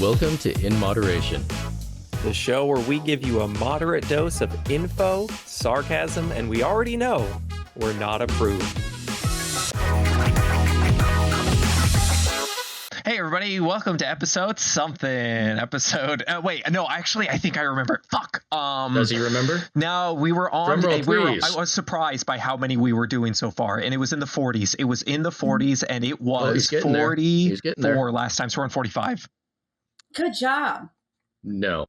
Welcome to In Moderation, the show where we give you a moderate dose of info, sarcasm, and we already know we're not approved. Hey everybody, welcome to episode something. I think I remember. Fuck. Does he remember? No, we were on. Please. I was surprised by how many we were doing so far, and it was in the 40s. It was in the 40s, and it was 44 last time. So we're on 45. Good job. No.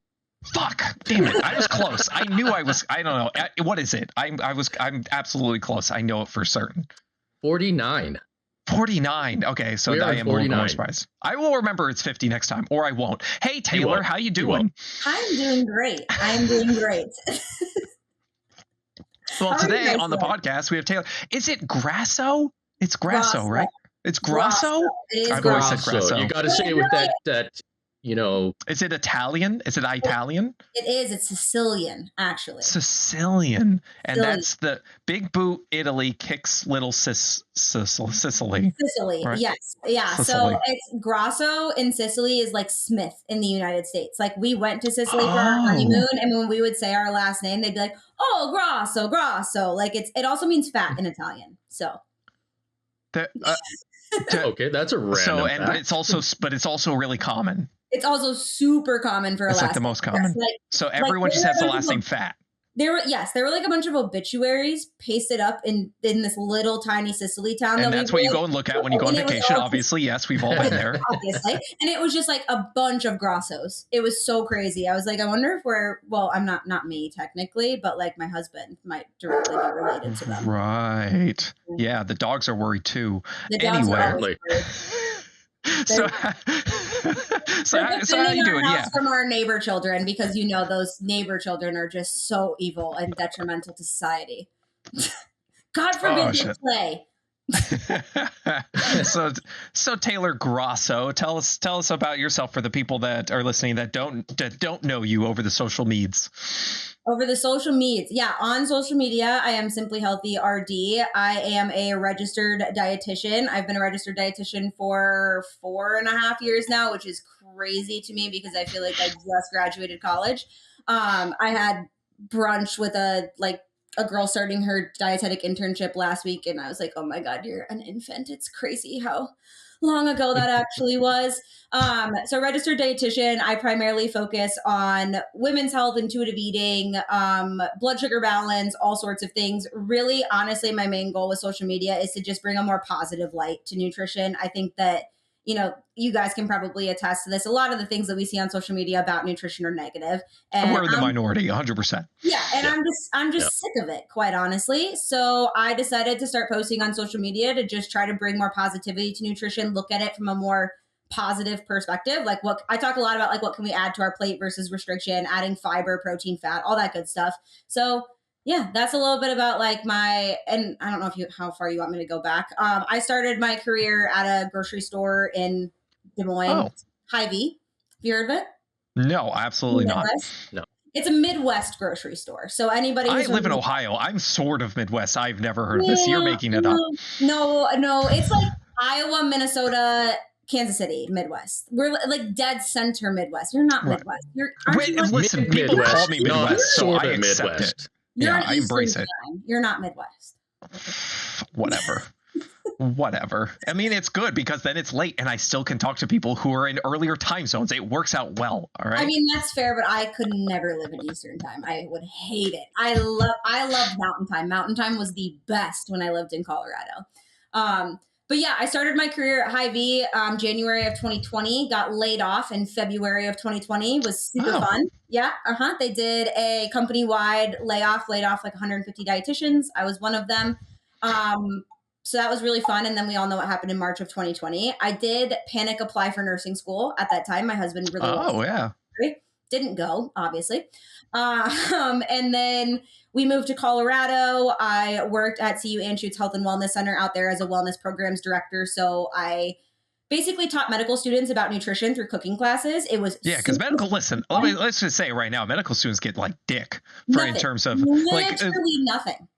Fuck. Damn it. I was close. I knew I was. I don't know. What is it? I'm absolutely close. I know it for certain. 49. 49. Okay, so I am 49. More surprised. I will remember it's 50 next time, or I won't. Hey Taylor, how you doing? I'm doing great. Well, today on the podcast we have Taylor. Is it Grasso? It's Grasso, right? It's Grasso. It is I've always said Grasso. You got to say it with that. Is it Italian? Is it Italian? It is. It's Sicilian, actually. Sicilian. And that's the big boot Italy kicks little Sicily. Right? Yes. Yeah. Sicily. So it's Grasso in Sicily is like Smith in the United States. Like we went to Sicily for our honeymoon, and when we would say our last name, they'd be like, "Oh, Grasso." Like it also means fat in Italian. So. Okay, that's a random fact. But it's also really common. It's also super common for a last name. It's like the most common. So everyone just has the last name Fat. There were like a bunch of obituaries pasted up in this little tiny Sicily town. And that's what you go and look at when you go on vacation. Obviously, yes, we've all been there. Obviously. And it was just like a bunch of Grassos. It was so crazy. I was like, I wonder if I'm not me technically, but like my husband might directly be related to them. Right. Yeah, the dogs are worried too. The dogs are worried. So how you doing? Yeah, from our neighbor children, because those neighbor children are just so evil and detrimental to society. God forbid they play. So Taylor Grasso, tell us about yourself for the people that are listening that don't know you over the social medias. Over the social medias. Yeah, on social media, I am Simply Healthy RD. I am a registered dietitian. I've been a registered dietitian for 4.5 years now, which is crazy to me because I feel like I just graduated college. I had brunch with a girl starting her dietetic internship last week, and I was like, oh my God, you're an infant. It's crazy how long ago that actually was. So registered dietitian, I primarily focus on women's health, intuitive eating, blood sugar balance, all sorts of things. Really, honestly, my main goal with social media is to just bring a more positive light to nutrition. I think that, you guys can probably attest to this. A lot of the things that we see on social media about nutrition are negative. And we're in the minority, 100%. Yeah. And I'm just sick of it, quite honestly. So I decided to start posting on social media to just try to bring more positivity to nutrition, look at it from a more positive perspective. Like what I talk a lot about, like what can we add to our plate versus restriction, adding fiber, protein, fat, all that good stuff. So yeah, that's a little bit about and I don't know how far you want me to go back. I started my career at a grocery store in Des Moines, Hy-Vee. Have you heard of it? No, absolutely not. No. It's a Midwest grocery store. So anybody I live in Ohio. I'm sort of Midwest. I've never heard of this. You're making it up. No. It's like Iowa, Minnesota, Kansas City, Midwest. We're like dead center Midwest. You're not Midwest. Listen, people call me Midwest, so I accept Midwest. it. Yeah, I embrace it. You're not Midwest. Whatever. I mean, it's good because then it's late and I still can talk to people who are in earlier time zones. It works out well. All right. I mean, that's fair, but I could never live in Eastern time. I would hate it. I love Mountain Time. Mountain Time was the best when I lived in Colorado. But yeah, I started my career at Hy-Vee January of 2020, got laid off in February of 2020. Was super fun. Yeah. They did a company-wide layoff, laid off like 150 dietitians. I was one of them. So that was really fun. And then we all know what happened in March of 2020. I did panic apply for nursing school at that time. My husband really didn't go, obviously. And then we moved to Colorado. I worked at CU Anschutz Health and Wellness Center out there as a wellness programs director. So I basically taught medical students about nutrition through cooking classes. It was because let's just say right now, medical students get like dick in terms of literally nothing.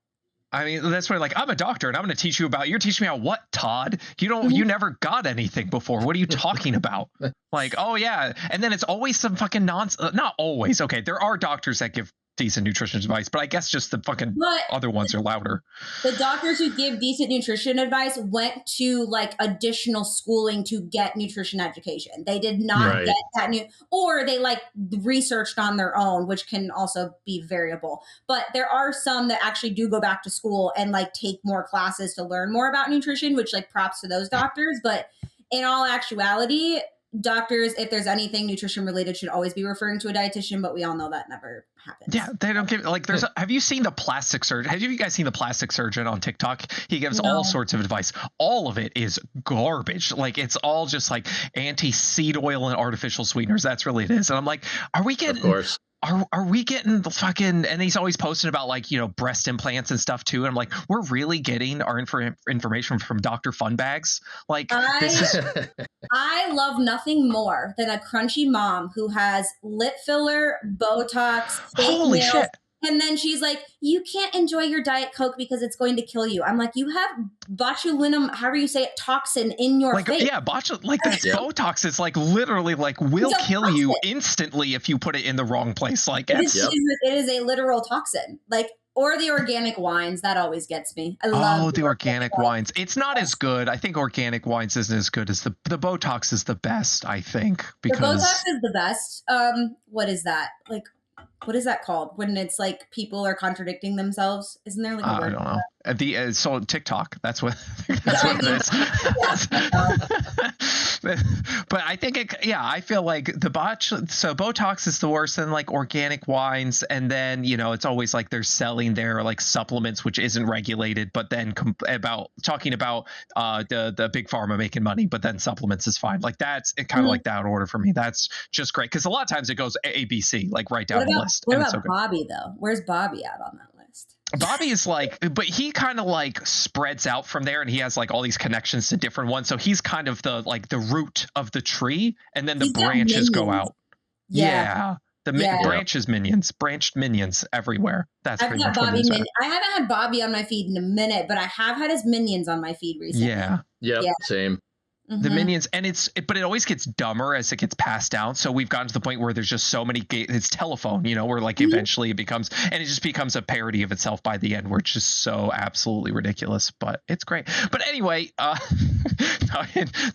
I mean, that's why, like, I'm a doctor and I'm going to teach you about, you're teaching me about what, Todd? You never got anything before. What are you talking about? Like, oh yeah. And then it's always some fucking nonsense. Not always. Okay. There are doctors that give decent nutrition advice, but I guess just the fucking other ones are louder. The doctors who give decent nutrition advice went to like additional schooling to get nutrition education. They did not get that or they like researched on their own, which can also be variable. But there are some that actually do go back to school and like take more classes to learn more about nutrition, which like props to those doctors. But in all actuality, doctors, if there's anything nutrition related, should always be referring to a dietitian, but we all know that never happens. Yeah, they don't give like have you seen the plastic surgeon? Have you guys seen the plastic surgeon on TikTok? He gives all sorts of advice. All of it is garbage. Like it's all just like anti-seed oil and artificial sweeteners. That's really it is. And I'm like, are we getting? Of course. Are we getting the fucking, and he's always posting about like, you know, breast implants and stuff too. And I'm like, we're really getting our information from Dr. Funbags. Like I love nothing more than a crunchy mom who has lip filler, Botox, holy nails, shit. And then she's like, you can't enjoy your Diet Coke because it's going to kill you. I'm like, you have botulinum, however you say it, toxin in your face. Yeah, like that's Botox. It's like literally like will kill you instantly if you put it in the wrong place. Like it is a literal toxin. Like, or the organic wines. That always gets me. I love the organic wines. It's not as good. I think organic wines isn't as good as the Botox is the best, I think. Because the Botox is the best. What is that? Like, what is that called when it's like people are contradicting themselves? Isn't there like a word? I don't know. So TikTok. That's what it is. But I think I feel like so Botox is the worst than like organic wines, and then it's always like they're selling their like supplements which isn't regulated, but then talking about the big pharma making money, but then supplements is fine. Like that's kind of like that order for me. That's just great because a lot of times it goes ABC like right down the list. What about Bobby though? Where's Bobby at on that list? Bobby is like, but he kind of like spreads out from there, and he has like all these connections to different ones. So he's kind of the root of the tree, and then the branches go out. Yeah. Branched minions everywhere. That's pretty much what it is. I haven't had Bobby on my feed in a minute, but I have had his minions on my feed recently. Yeah. Same. The minions, and but it always gets dumber as it gets passed down. So we've gotten to the point where there's just so many it's telephone, where like eventually it becomes a parody of itself by the end, where it's just so absolutely ridiculous, but it's great. But anyway,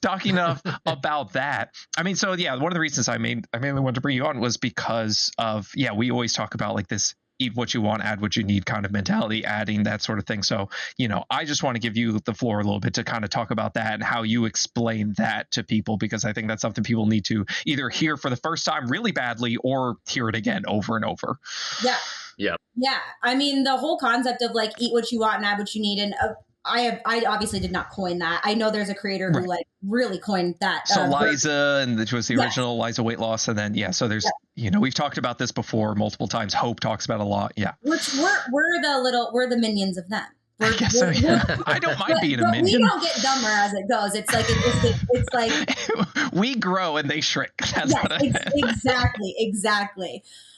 talking about that. I mean, so yeah, one of the reasons I mainly wanted to bring you on was because of, we always talk about like this eat what you want, add what you need kind of mentality, adding that sort of thing. So, I just want to give you the floor a little bit to kind of talk about that and how you explain that to people, because I think that's something people need to either hear for the first time really badly or hear it again over and over. Yeah. I mean, the whole concept of like eat what you want and add what you need. And I obviously did not coin that. I know there's a creator who like really coined that. So Liza, and which was the original Liza weight loss. And then, so there's, we've talked about this before multiple times. Hope talks about it a lot. Yeah. Which we're the minions of them. I guess so, yeah. I don't mind being a minion. We don't get dumber as it goes. It's like, it's like we grow and they shrink. Exactly.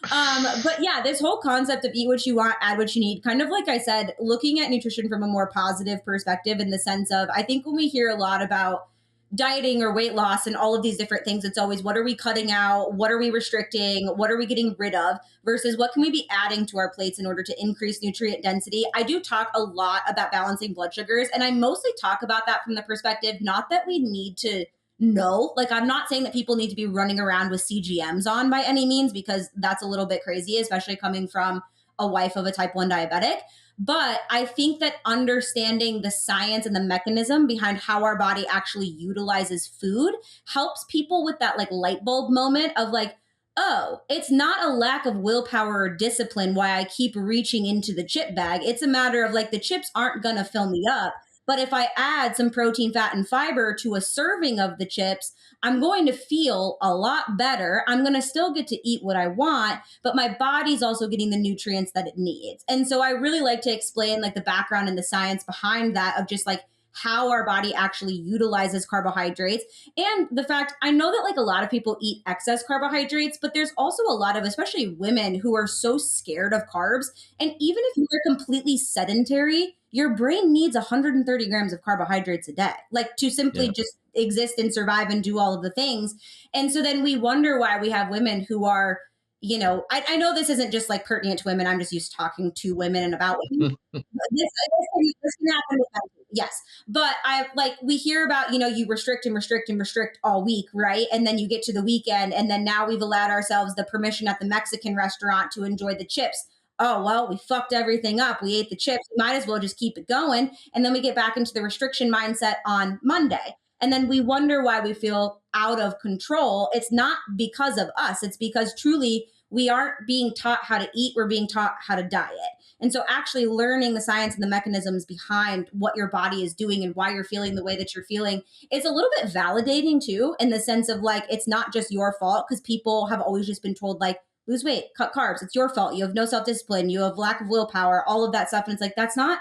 But yeah, this whole concept of eat what you want, add what you need, kind of like I said, looking at nutrition from a more positive perspective, in the sense of, I think when we hear a lot about dieting or weight loss and all of these different things, it's always, what are we cutting out? What are we restricting? What are we getting rid of? Versus what can we be adding to our plates in order to increase nutrient density? I do talk a lot about balancing blood sugars, and I mostly talk about that from the perspective, not that we need to know, like I'm not saying that people need to be running around with CGMs on by any means, because that's a little bit crazy, especially coming from a wife of a type 1 diabetic. But I think that understanding the science and the mechanism behind how our body actually utilizes food helps people with that like light bulb moment of like, oh, it's not a lack of willpower or discipline why I keep reaching into the chip bag. It's a matter of like, the chips aren't going to fill me up. But if I add some protein, fat, and fiber to a serving of the chips, I'm going to feel a lot better. I'm going to still get to eat what I want, but my body's also getting the nutrients that it needs. And so I really like to explain like the background and the science behind that, of just like how our body actually utilizes carbohydrates. And the fact, I know that like a lot of people eat excess carbohydrates, but there's also a lot of, especially women, who are so scared of carbs. And even if you're completely sedentary, your brain needs 130 grams of carbohydrates a day, like to simply just exist and survive and do all of the things. And so then we wonder why we have women who are, you know, I know this isn't just like pertinent to women. I'm just used to talking to women and about women. This can happen with men. Yes. But I like, we hear about, you know, you restrict and restrict and restrict all week, right? And then you get to the weekend, and then now we've allowed ourselves the permission at the Mexican restaurant to enjoy the chips. Oh, well, we fucked everything up. We ate the chips. We might as well just keep it going. And then we get back into the restriction mindset on Monday. And then we wonder why we feel out of control. It's not because of us. It's because truly we aren't being taught how to eat. We're being taught how to diet. And so actually learning the science and the mechanisms behind what your body is doing and why you're feeling the way that you're feeling is a little bit validating too, in the sense of like, it's not just your fault, because people have always just been told like, lose weight, cut carbs. It's your fault. You have no self-discipline. You have lack of willpower, all of that stuff. And it's like, that's not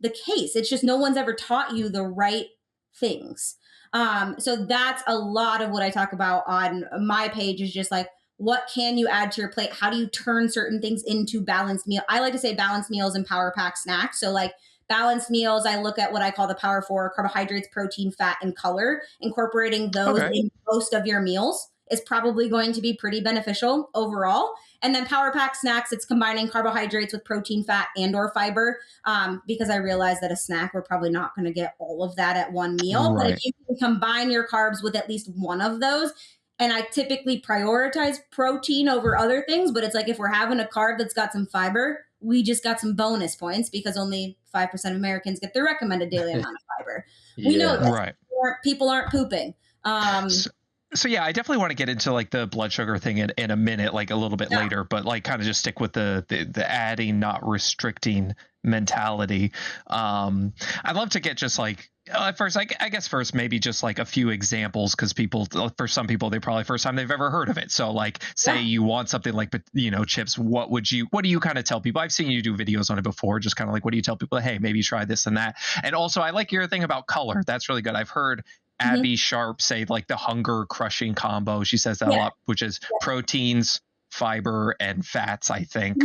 the case. It's just no one's ever taught you the right things. So that's a lot of what I talk about on my page, is just like, what can you add to your plate? How do you turn certain things into balanced meal? I like to say balanced meals and power pack snacks. So like balanced meals, I look at what I call the power four: carbohydrates, protein, fat, and color. Incorporating those in most of your meals is probably going to be pretty beneficial overall. And then power pack snacks, it's combining carbohydrates with protein, fat, and or fiber. Because I realize that a snack, we're probably not going to get all of that at one meal. Right. But if you can combine your carbs with at least one of those, and I typically prioritize protein over other things, but it's like, if we're having a carb that's got some fiber, we just got some bonus points, because only 5% of Americans get the recommended daily amount of fiber. We know this. Right. People aren't pooping. So yeah, I definitely want to get into like the blood sugar thing in a minute, like a little bit later, but like kind of just stick with the adding, not restricting mentality. I'd love to get just like, first, I guess first, maybe just like a few examples, because for some people, they probably first time they've ever heard of it. So like, say you want something like, you know, chips, what do you kind of tell people? I've seen you do videos on it before, just kind of like, what do you tell people? Hey, maybe try this and that. And also, I like your thing about color. That's really good. I've heard Abby Sharp say like the hunger crushing combo. She says that a lot, which is proteins, fiber, and fats, I think.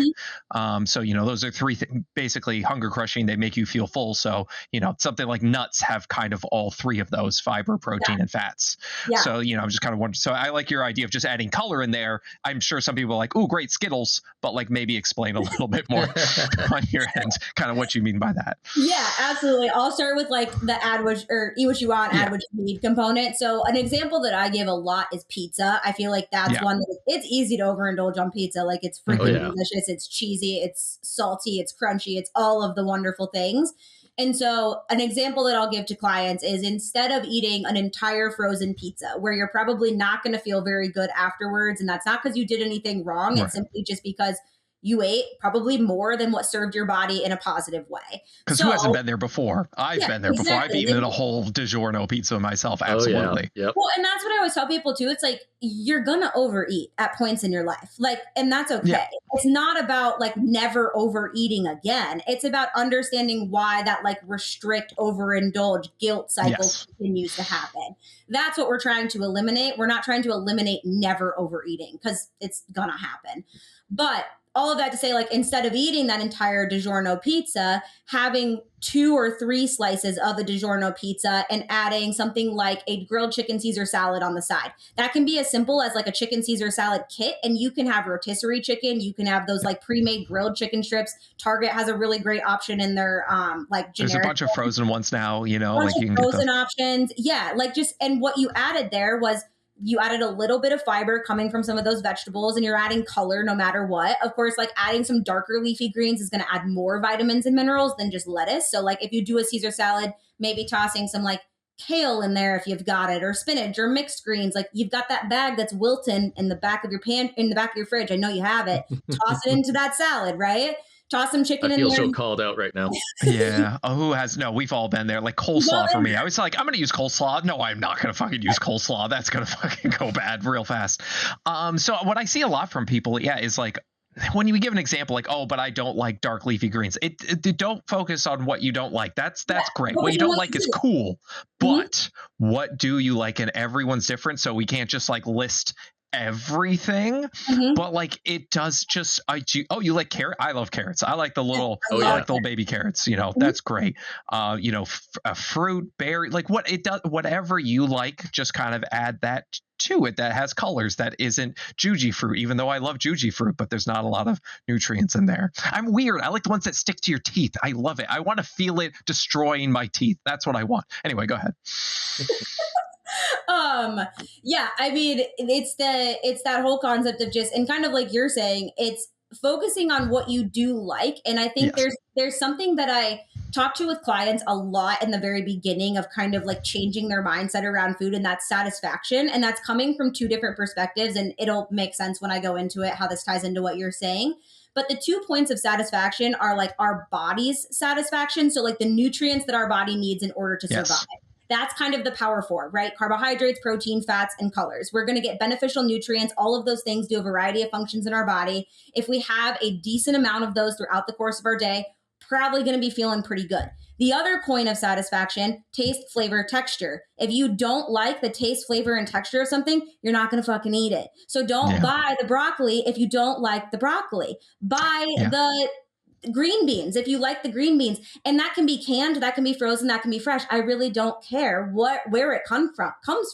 So, you know, those are three basically hunger crushing. They make you feel full. So, you know, something like nuts have kind of all three of those: fiber, protein, and fats. So, you know, I'm just kind of wondering. So I like your idea of just adding color in there. I'm sure some people are like, oh, great, Skittles, but like maybe explain a little bit more on your end, kind of what you mean by that. Yeah, absolutely. I'll start with like the add what, or eat what you want, add what you need component. So an example that I give a lot is pizza. I feel like that's one that it's easy to overindulge on pizza. Like, it's freaking delicious. It's cheesy. It's salty. It's crunchy. It's all of the wonderful things. And so an example that I'll give to clients is, instead of eating an entire frozen pizza where you're probably not going to feel very good afterwards, and that's not because you did anything wrong, it's simply just because you ate probably more than what served your body in a positive way. Because who hasn't been there before? I've been there before. I've eaten a whole DiGiorno pizza myself. Absolutely. Well, and that's what I always tell people too. It's like, you're going to overeat at points in your life. Like, and that's okay. It's not about like never overeating again. It's about understanding why that like restrict, overindulge, guilt cycle continues to happen. That's what we're trying to eliminate. We're not trying to eliminate never overeating, because it's going to happen. But all of that to say, like, instead of eating that entire DiGiorno pizza, having 2 or 3 slices of the DiGiorno pizza and adding something like a grilled chicken Caesar salad on the side. That can be as simple as like a chicken Caesar salad kit, and you can have rotisserie chicken. You can have those like pre-made grilled chicken strips. Target has a really great option in their like generic. There's a bunch of frozen ones now, you know, like you can frozen options. Yeah, like just, and what you added there was, you added a little bit of fiber coming from some of those vegetables, and you're adding color no matter what. Of course, like adding some darker leafy greens is going to add more vitamins and minerals than just lettuce. So like if you do a Caesar salad, maybe tossing some like kale in there if you've got it, or spinach, or mixed greens. Like, you've got that bag that's wilting in the back of your in the back of your fridge. I know you have it. Toss it into that salad, right? Toss some chicken in there. I feel so called out right now. Yeah. Oh, who has? No, we've all been there. Like coleslaw for me. I was like, I'm going to use coleslaw. No, I'm not going to fucking use coleslaw. That's going to fucking go bad real fast. So what I see a lot from people, is like, when you give an example like, oh, but I don't like dark leafy greens, it don't focus on what you don't like. That's great. What you don't like is cool, but what do you like? And everyone's different, so we can't just like list everything. But like it does just you like carrot? I love carrots. I like the little I like the little baby carrots, you know. That's great. You know, a fruit, berry, like what it does, whatever you like, just kind of add that to it that has colors that isn't juji fruit, even though I love juji fruit, but there's not a lot of nutrients in there. I'm weird. I like the ones that stick to your teeth. I love it. I want to feel it destroying my teeth. That's what I want. Anyway, go ahead. Yeah, I mean, it's that whole concept of just, and kind of like you're saying, it's focusing on what you do like. And I think there's something that I talk to with clients a lot in the very beginning of kind of like changing their mindset around food, and that's satisfaction. And that's coming from two different perspectives, and it'll make sense when I go into it, how this ties into what you're saying. But the 2 points of satisfaction are like our body's satisfaction. So like the nutrients that our body needs in order to survive. That's kind of the power 4, right? Carbohydrates, protein, fats, and colors. We're going to get beneficial nutrients. All of those things do a variety of functions in our body. If we have a decent amount of those throughout the course of our day, probably going to be feeling pretty good. The other point of satisfaction, taste, flavor, texture. If you don't like the taste, flavor, and texture of something, you're not going to fucking eat it. So don't buy the broccoli if you don't like the broccoli. Buy the green beans if you like the green beans, and that can be canned, that can be frozen, that can be fresh. I really don't care where it comes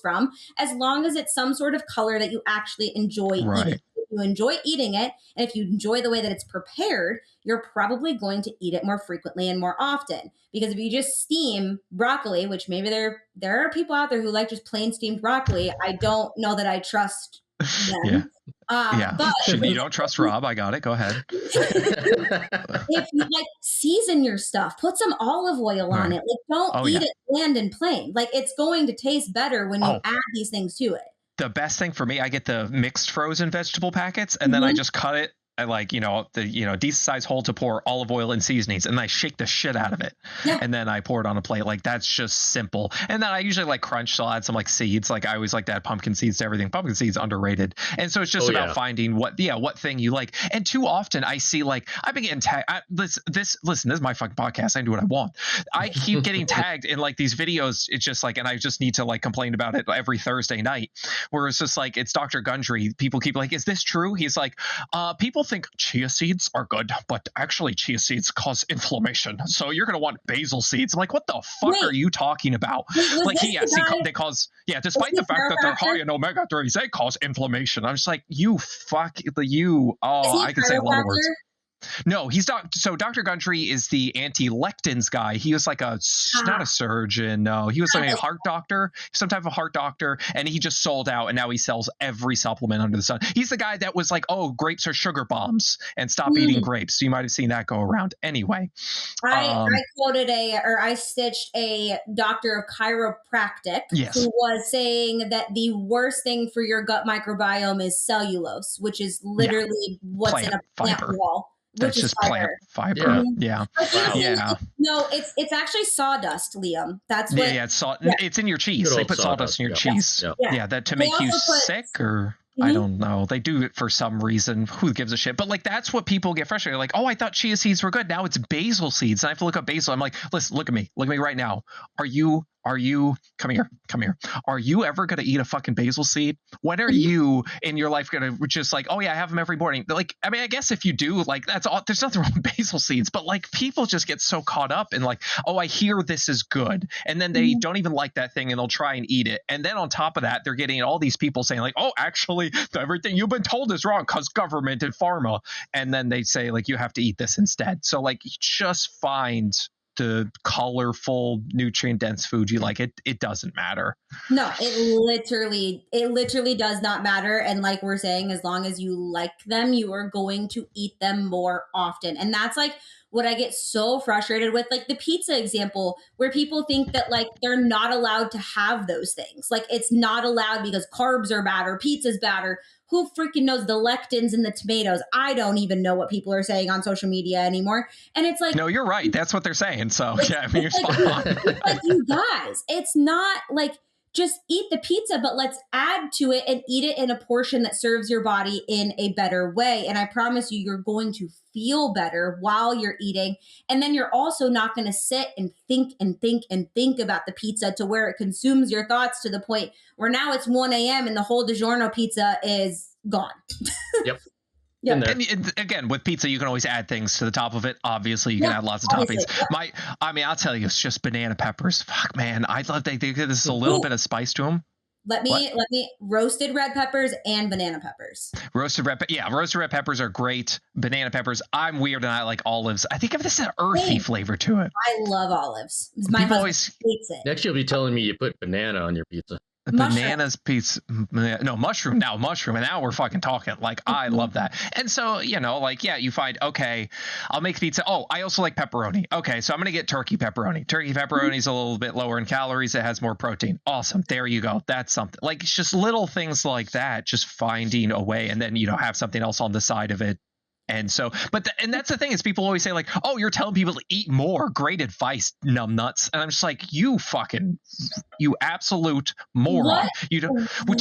from, as long as it's some sort of color that you actually enjoy eating. If you enjoy eating it, and if you enjoy the way that it's prepared, you're probably going to eat it more frequently and more often. Because if you just steam broccoli, which maybe there are people out there who like just plain steamed broccoli, I don't know that I trust them. But you don't trust Rob. I got it. Go ahead. If you like, season your stuff, put some olive oil on it. Like, don't eat it bland and plain. Like, it's going to taste better when you add these things to it. The best thing for me, I get the mixed frozen vegetable packets, and then I just cut it. I like, decent size hole to pour olive oil and seasonings, and I shake the shit out of it. And then I pour it on a plate. Like, that's just simple. And then I usually like crunch, so I'll add some like seeds. Like, I always like to add pumpkin seeds to everything. Pumpkin seeds underrated. And so it's just about finding what thing you like. And too often I see, like, I've been getting tagged. Listen, this is my fucking podcast. I can do what I want. I keep getting tagged in like these videos. It's just like, and I just need to like complain about it every Thursday night, where it's just like, it's Dr. Gundry. People keep like, is this true? He's like, people think chia seeds are good, but actually chia seeds cause inflammation, so you're going to want basil seeds. I'm like, what the fuck are you talking about? Like, they cause, despite the fact that they're high in omega-3s, they cause inflammation. I'm just like, I can say a lot of words. No, he's not. So Dr. Gundry is the anti-lectins guy. He was like not a surgeon. No, he was like a heart doctor, some type of heart doctor, and he just sold out, and now he sells every supplement under the sun. He's the guy that was like, oh, grapes are sugar bombs, and stop eating grapes. So you might have seen that go around. Anyway, I stitched a doctor of chiropractic who was saying that the worst thing for your gut microbiome is cellulose, which is literally what's in a plant wall. That's just plant fiber. No, it's actually sawdust, Liam. That's what. It's in your cheese. They put sawdust in your cheese. That to make you sick, or I don't know. They do it for some reason. Who gives a shit? But like, that's what people get frustrated. Like, oh, I thought chia seeds were good. Now it's basil seeds. And I have to look up basil. I'm like, listen, look at me right now. Are you come here? Are you ever going to eat a fucking basil seed? When are you in your life going to just like, oh yeah, I have them every morning? Like, I mean, I guess if you do, like, that's all, there's nothing wrong with basil seeds, but like, people just get so caught up in like, oh, I hear this is good. And then they don't even like that thing, and they'll try and eat it. And then on top of that, they're getting all these people saying like, oh, actually everything you've been told is wrong because government and pharma. And then they say like, you have to eat this instead. So like, just find the colorful, nutrient dense food you like. It doesn't matter. No, it literally does not matter. And like we're saying, as long as you like them, you are going to eat them more often. And that's like what I get so frustrated with, like the pizza example, where people think that like they're not allowed to have those things. Like, it's not allowed because carbs are bad or pizza's bad, or who freaking knows the lectins in the tomatoes. I don't even know what people are saying on social media anymore. And it's like, no, you're right. That's what they're saying. So yeah, I mean, you're spot on. Like, you guys, it's not like, just eat the pizza, but let's add to it and eat it in a portion that serves your body in a better way. And I promise you, you're going to feel better while you're eating. And then you're also not going to sit and think and think and think about the pizza to where it consumes your thoughts to the point where now it's 1 a.m. and the whole DiGiorno pizza is gone. Yep. Yep. And again, with pizza, you can always add things to the top of it. Obviously, you can add lots of toppings. Yeah. I'll tell you, it's just banana peppers. Fuck, man, I love they give this a little bit of spice to them. Let me roasted red peppers and banana peppers. Roasted red peppers are great. Banana peppers, I'm weird and I like olives. I think of this an earthy flavor to it. I love olives. My husband hates it. Next, you'll be telling me you put banana on your pizza. Bananas pizza, no, mushroom, and now we're fucking talking. Like, I love that. And so, you find, okay, I'll make pizza. Oh, I also like pepperoni. Okay, so I'm gonna get turkey pepperoni. Turkey pepperoni is a little bit lower in calories. It has more protein. Awesome. There you go. That's something. Like, it's just little things like that, just finding a way, and then have something else on the side of it. And so, and that's the thing is people always say like, oh, you're telling people to eat more. Great advice, numbnuts. And I'm just like, you absolute moron. Do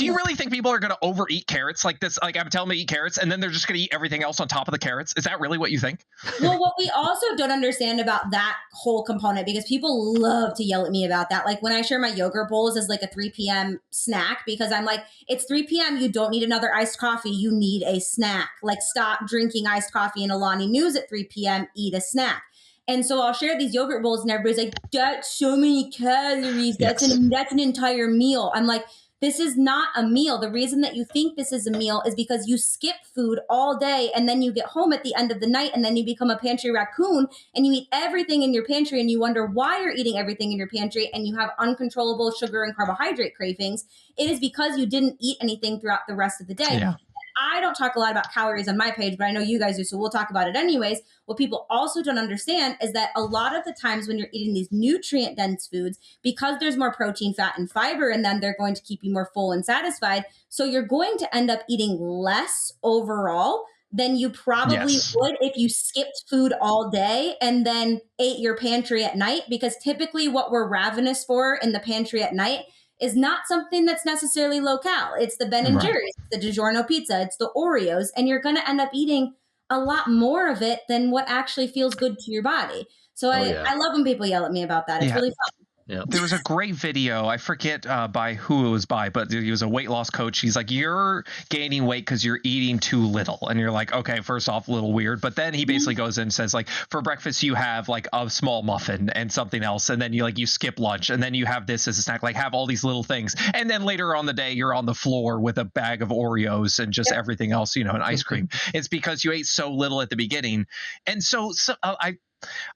you really think people are going to overeat carrots like this? Like I'm telling them to eat carrots and then they're just going to eat everything else on top of the carrots. Is that really what you think? Well, what we also don't understand about that whole component, because people love to yell at me about that. Like when I share my yogurt bowls as like a 3 p.m. snack, because I'm like, it's 3 p.m. You don't need another iced coffee. You need a snack. Like stop drinking iced coffee and Alani News at 3 p.m. Eat a snack. And so I'll share these yogurt bowls and everybody's like, that's so many calories. That's an entire meal. I'm like, this is not a meal. The reason that you think this is a meal is because you skip food all day and then you get home at the end of the night and then you become a pantry raccoon and you eat everything in your pantry and you wonder why you're eating everything in your pantry and you have uncontrollable sugar and carbohydrate cravings. It is because you didn't eat anything throughout the rest of the day. Yeah. I don't talk a lot about calories on my page, but I know you guys do, so we'll talk about it anyways. What people also don't understand is that a lot of the times when you're eating these nutrient-dense foods, because there's more protein, fat, and fiber in them, they're going to keep you more full and satisfied. So you're going to end up eating less overall than you probably would if you skipped food all day and then ate your pantry at night, because typically what we're ravenous for in the pantry at night is not something that's necessarily low-cal. It's the Ben and Jerry's, the DiGiorno pizza, it's the Oreos, and you're going to end up eating a lot more of it than what actually feels good to your body. So I love when people yell at me about that. It's really fun. Yeah. There was a great video. I forget by who it was by, but he was a weight loss coach. He's like, you're gaining weight because you're eating too little. And you're like, okay, first off, a little weird. But then he basically goes in and says, like, for breakfast, you have like a small muffin and something else. And then you skip lunch. And then you have this as a snack, like have all these little things. And then later on the day, you're on the floor with a bag of Oreos and just everything else, and ice cream. It's because you ate so little at the beginning. And so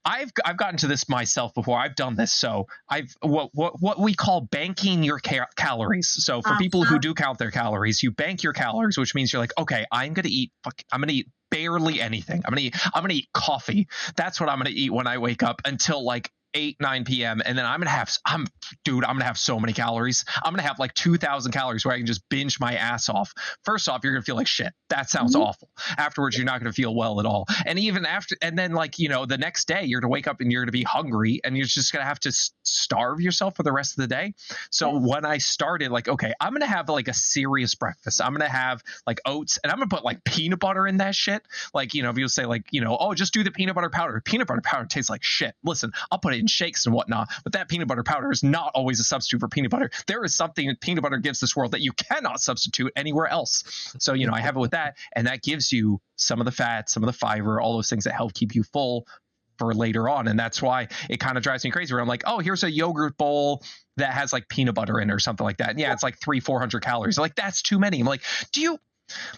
I've gotten to this myself before. I've done this. So what we call banking your calories. So for people who do count their calories, you bank your calories, which means you're like, okay, I'm going to eat barely anything. I'm going to eat coffee. That's what I'm going to eat when I wake up until like 8-9 p.m. and then I'm gonna have so many calories. I'm gonna have like 2,000 calories where I can just binge my ass off. First off, you're gonna feel like shit. That sounds awful. Afterwards, you're not gonna feel well at all. And even after, and then the next day you're gonna wake up and you're gonna be hungry and you're just gonna have to starve yourself for the rest of the day. So when I started, like, okay, I'm gonna have like a serious breakfast. I'm gonna have like oats and I'm gonna put like peanut butter in that shit. Like, if you say like, oh, just do the peanut butter powder. Peanut butter powder tastes like shit. Listen, I'll put it in shakes and whatnot, but that peanut butter powder is not always a substitute for peanut butter. There is something that peanut butter gives this world that you cannot substitute anywhere else. So, I have it with that, and that gives you some of the fat, some of the fiber, all those things that help keep you full for later on. And that's why it kind of drives me crazy where I'm like, oh, here's a yogurt bowl that has like peanut butter in it or something like that. And it's like 300-400 calories. Like, that's too many. I'm like,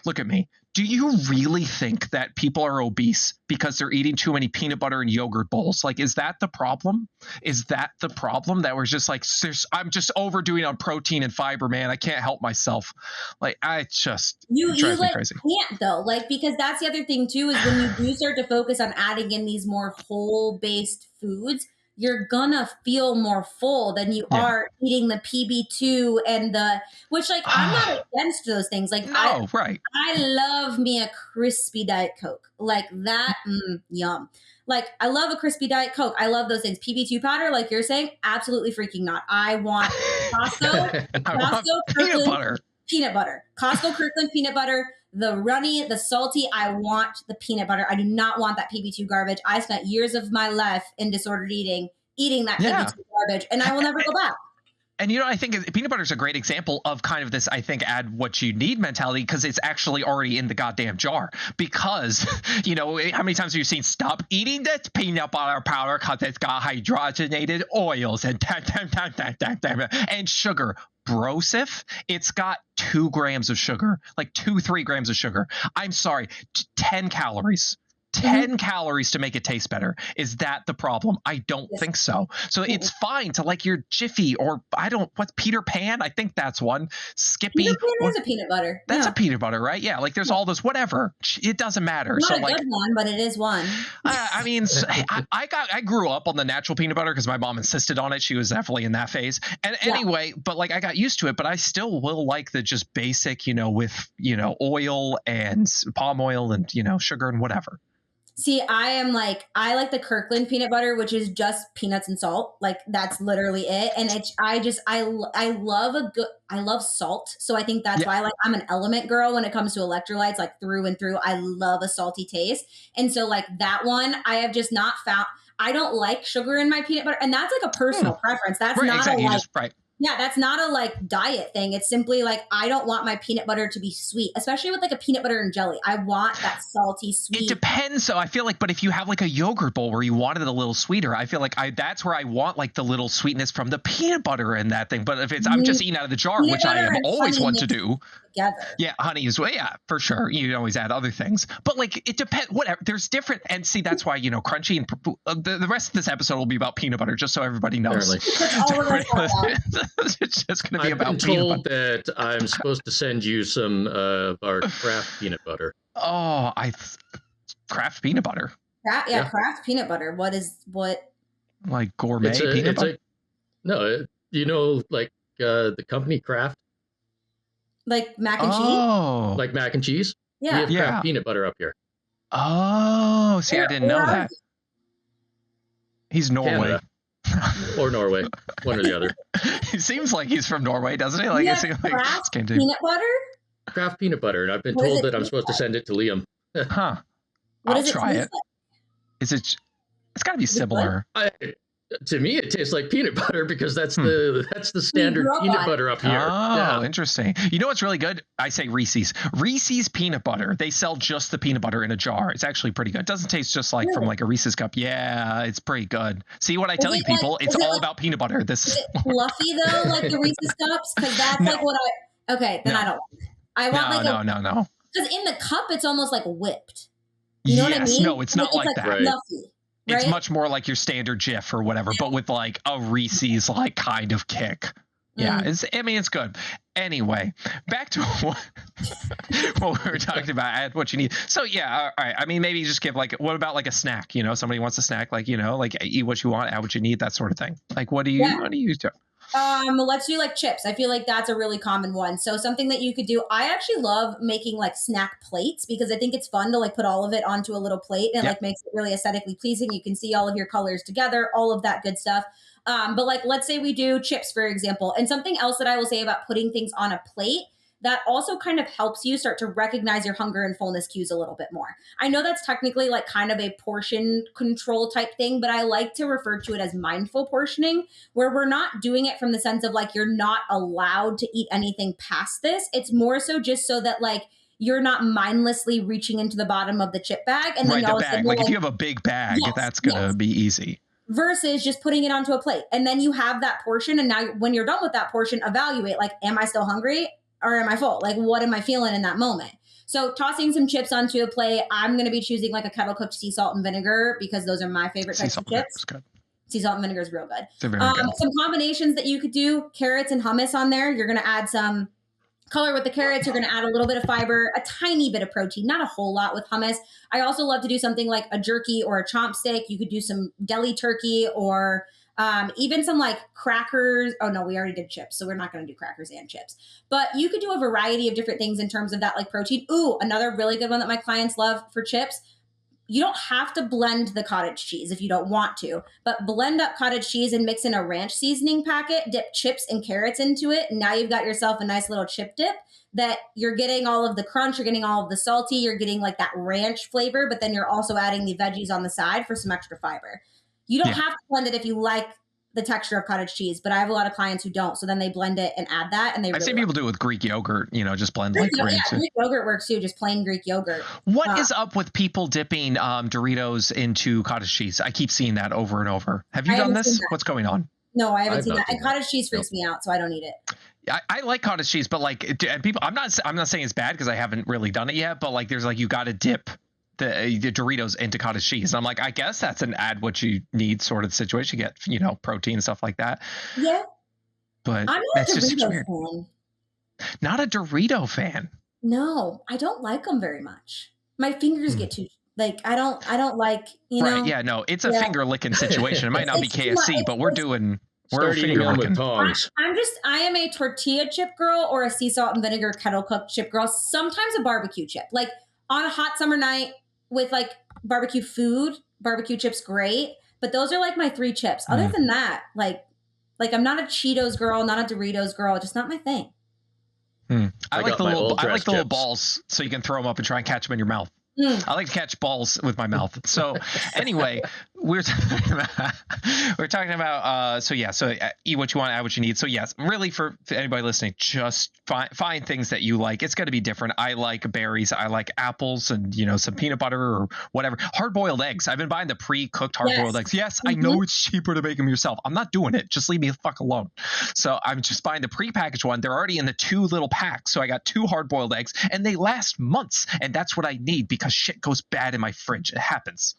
look at me. Do you really think that people are obese because they're eating too many peanut butter and yogurt bowls? Like, is that the problem? Is that the problem that we're just like, I'm just overdoing on protein and fiber, man. I can't help myself. Like, it drives me crazy. Can't though, like, because that's the other thing too, is when you do start to focus on adding in these more whole based foods, you're gonna feel more full than you are eating the PB2 and which like I'm not against those things. Like no, right. I love me a crispy Diet Coke. Like that, yum. Like I love a crispy Diet Coke. I love those things. PB2 powder, like you're saying, absolutely freaking not. I want Costco, peanut butter. Peanut butter. Costco Kirkland peanut butter. The runny, the salty, I want the peanut butter. I do not want that PB2 garbage. I spent years of my life in disordered eating that PB2 garbage, and I will never go back. And, I think peanut butter is a great example of kind of this, I think, add what you need mentality, because it's actually already in the goddamn jar. Because, how many times have you seen, stop eating that peanut butter powder because it's got hydrogenated oils and sugar. Brosif, it's got 2 grams of sugar, like 3 grams of sugar. I'm sorry, 10 calories. 10 calories to make it taste better. Is that the problem? I don't think so. So it's fine to like your Jiffy or what's Peter Pan? I think that's one. Skippy. Peter Pan is a peanut butter. That's a peanut butter, right? Yeah. Like there's all those, whatever. It doesn't matter. Not so a like, good one, but it is one. I mean, I grew up on the natural peanut butter because my mom insisted on it. She was definitely in that phase. And anyway, but like I got used to it, but I still will like the just basic, with, oil and palm oil and, sugar and whatever. See, I like the Kirkland peanut butter, which is just peanuts and salt. Like that's literally it. And I love salt. So I think that's why I'm an element girl when it comes to electrolytes, like through and through. I love a salty taste. And so like that one, I have just not found, I don't like sugar in my peanut butter. And that's like a personal preference. That's not exactly. Yeah, that's not a like diet thing. It's simply like I don't want my peanut butter to be sweet, especially with like a peanut butter and jelly. I want that salty, sweet. It depends. So I feel like, but if you have like a yogurt bowl where you wanted it a little sweeter, I feel like that's where I want like the little sweetness from the peanut butter and that thing. But if it's I'm just eating out of the jar, which I am always want to do. Together. Yeah, honey is for sure. You can always add other things, but like it depends. Whatever. There's different, and see that's why crunchy and the rest of this episode will be about peanut butter, just so everybody knows. It's just going to be about peanut butter. That I'm supposed to send you some of our Kraft peanut butter. Oh, Kraft peanut butter. Kraft peanut butter. What? Like gourmet peanut butter? Like the company Kraft. Like mac and cheese? Oh. Like mac and cheese? Yeah. We have Kraft peanut butter up here. Oh, see, I didn't know that. He's Norway. Or Norway. One or the other. He seems like he's from Norway, doesn't he? Like, Kraft peanut butter? Kraft peanut butter. And I've been told that I'm supposed to send it to Liam. Huh. I'll try it. Is it? It's got to be similar. To me, it tastes like peanut butter because that's the standard peanut butter up here. Oh, interesting. You know what's really good? I say Reese's. Reese's peanut butter. They sell just the peanut butter in a jar. It's actually pretty good. It doesn't taste just like from like a Reese's cup. Yeah, it's pretty good. See what I tell you, people? It's all about peanut butter. This is fluffy though, like the Reese's cups, because that's like what I. Okay, then I don't. I want no. Because in the cup, it's almost like whipped. You know what I mean? No, it's not like that. Fluffy. Right? It's much more like your standard Jif or whatever, but with like a Reese's like kind of kick. Yeah, it's good. Anyway, back to what we were talking about. Add what you need. So yeah, all right. I mean, maybe just give like, what about like a snack? Somebody wants a snack, like like eat what you want, add what you need, that sort of thing. Like, what do you do? Let's do like chips. I feel like that's a really common one. So something that you could do, I actually love making like snack plates because I think it's fun to like put all of it onto a little plate and like makes it really aesthetically pleasing. You can see all of your colors together, all of that good stuff. But like, let's say we do chips, for example, and something else that I will say about putting things on a plate that also kind of helps you start to recognize your hunger and fullness cues a little bit more. I know that's technically like kind of a portion control type thing, but I like to refer to it as mindful portioning, where we're not doing it from the sense of like, you're not allowed to eat anything past this. It's more so just so that like, you're not mindlessly reaching into the bottom of the chip bag. And then the bag. Like if you have a big bag, that's going to be easy. Versus just putting it onto a plate. And then you have that portion. And now when you're done with that portion, evaluate like, am I still hungry? Or am I full? Like, what am I feeling in that moment? So tossing some chips onto a plate, I'm going to be choosing like a kettle cooked sea salt and vinegar because those are my favorite types of chips. Sea salt and vinegar is real good. They're very good. Some combinations that you could do, carrots and hummus on there. You're going to add some color with the carrots. You're going to add a little bit of fiber, a tiny bit of protein, not a whole lot with hummus. I also love to do something like a jerky or a chomp steak. You could do some deli turkey or even some like crackers. Oh no, we already did chips, so we're not going to do crackers and chips. But you could do a variety of different things in terms of that, like protein. Ooh, another really good one that my clients love for chips. You don't have to blend the cottage cheese if you don't want to, but blend up cottage cheese and mix in a ranch seasoning packet, dip chips and carrots into it. And now you've got yourself a nice little chip dip that you're getting all of the crunch, you're getting all of the salty, you're getting like that ranch flavor, but then you're also adding the veggies on the side for some extra fiber. You don't have to blend it if you like the texture of cottage cheese, but I have a lot of clients who don't. So then they blend it and add that, and I've seen people do it with Greek yogurt, just blend like Greek yogurt works too, just plain Greek yogurt. What is up with people dipping Doritos into cottage cheese? I keep seeing that over and over. Have you done this? What's going on? No, I haven't seen that. And cottage cheese freaks me out, so I don't eat it. I like cottage cheese, but like, and people, I'm not saying it's bad because I haven't really done it yet, but like, there's like, you got to dip the Doritos into cottage cheese. And I'm like, I guess that's an add what you need sort of situation. You get, protein and stuff like that. Yeah. But I'm not a Dorito fan. Not a Dorito fan. No, I don't like them very much. My fingers get too, like, I don't like, Right. Yeah. No, it's a finger licking situation. It might not be KFC, but we're finger licking. I am a tortilla chip girl or a sea salt and vinegar kettle cooked chip girl. Sometimes a barbecue chip, like on a hot summer night with like barbecue food, barbecue chips, great. But those are like my 3 chips. Other than that, like I'm not a Cheetos girl, not a Doritos girl, just not my thing. I like the little balls so you can throw them up and try and catch them in your mouth. I like to catch balls with my mouth. So anyway, we're talking about eat what you want, add what you need. So yes, really for anybody listening, just find things that you like. It's going to be different. I like berries. I like apples and some peanut butter or whatever. Hard-boiled eggs. I've been buying the pre-cooked hard-boiled eggs. Yes, I know it's cheaper to make them yourself. I'm not doing it. Just leave me the fuck alone. So I'm just buying the pre-packaged one. They're already in the 2 little packs. So I got 2 hard-boiled eggs and they last months. And that's what I need because shit goes bad in my fridge. It happens.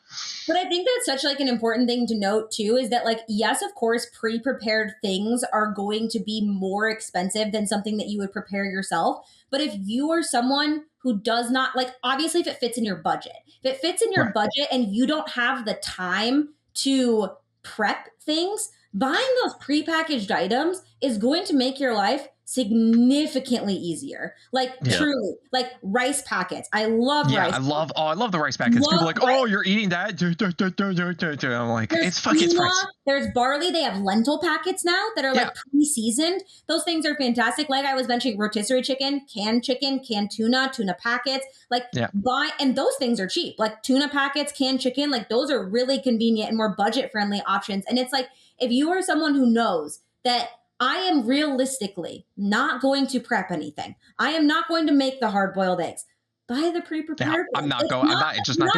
But I think that's such like an important thing to note too, is that like, yes, of course, pre-prepared things are going to be more expensive than something that you would prepare yourself. But if you are someone who does not like, obviously if it fits in your budget, if it fits in your budget and you don't have the time to prep things, buying those prepackaged items is going to make your life significantly easier. Like truly, like rice packets. I love rice. I love the rice packets. People are like, oh, you're eating that. I'm like, it's rice. There's barley. They have lentil packets now that are like pre-seasoned. Those things are fantastic. Like I was mentioning, rotisserie chicken, canned tuna packets. Like and those things are cheap. Like tuna packets, canned chicken. Like those are really convenient and more budget friendly options. And it's like, if you are someone who knows that I am realistically not going to prep anything, I am not going to make the hard-boiled eggs, buy the pre-prepared. I'm not doing it.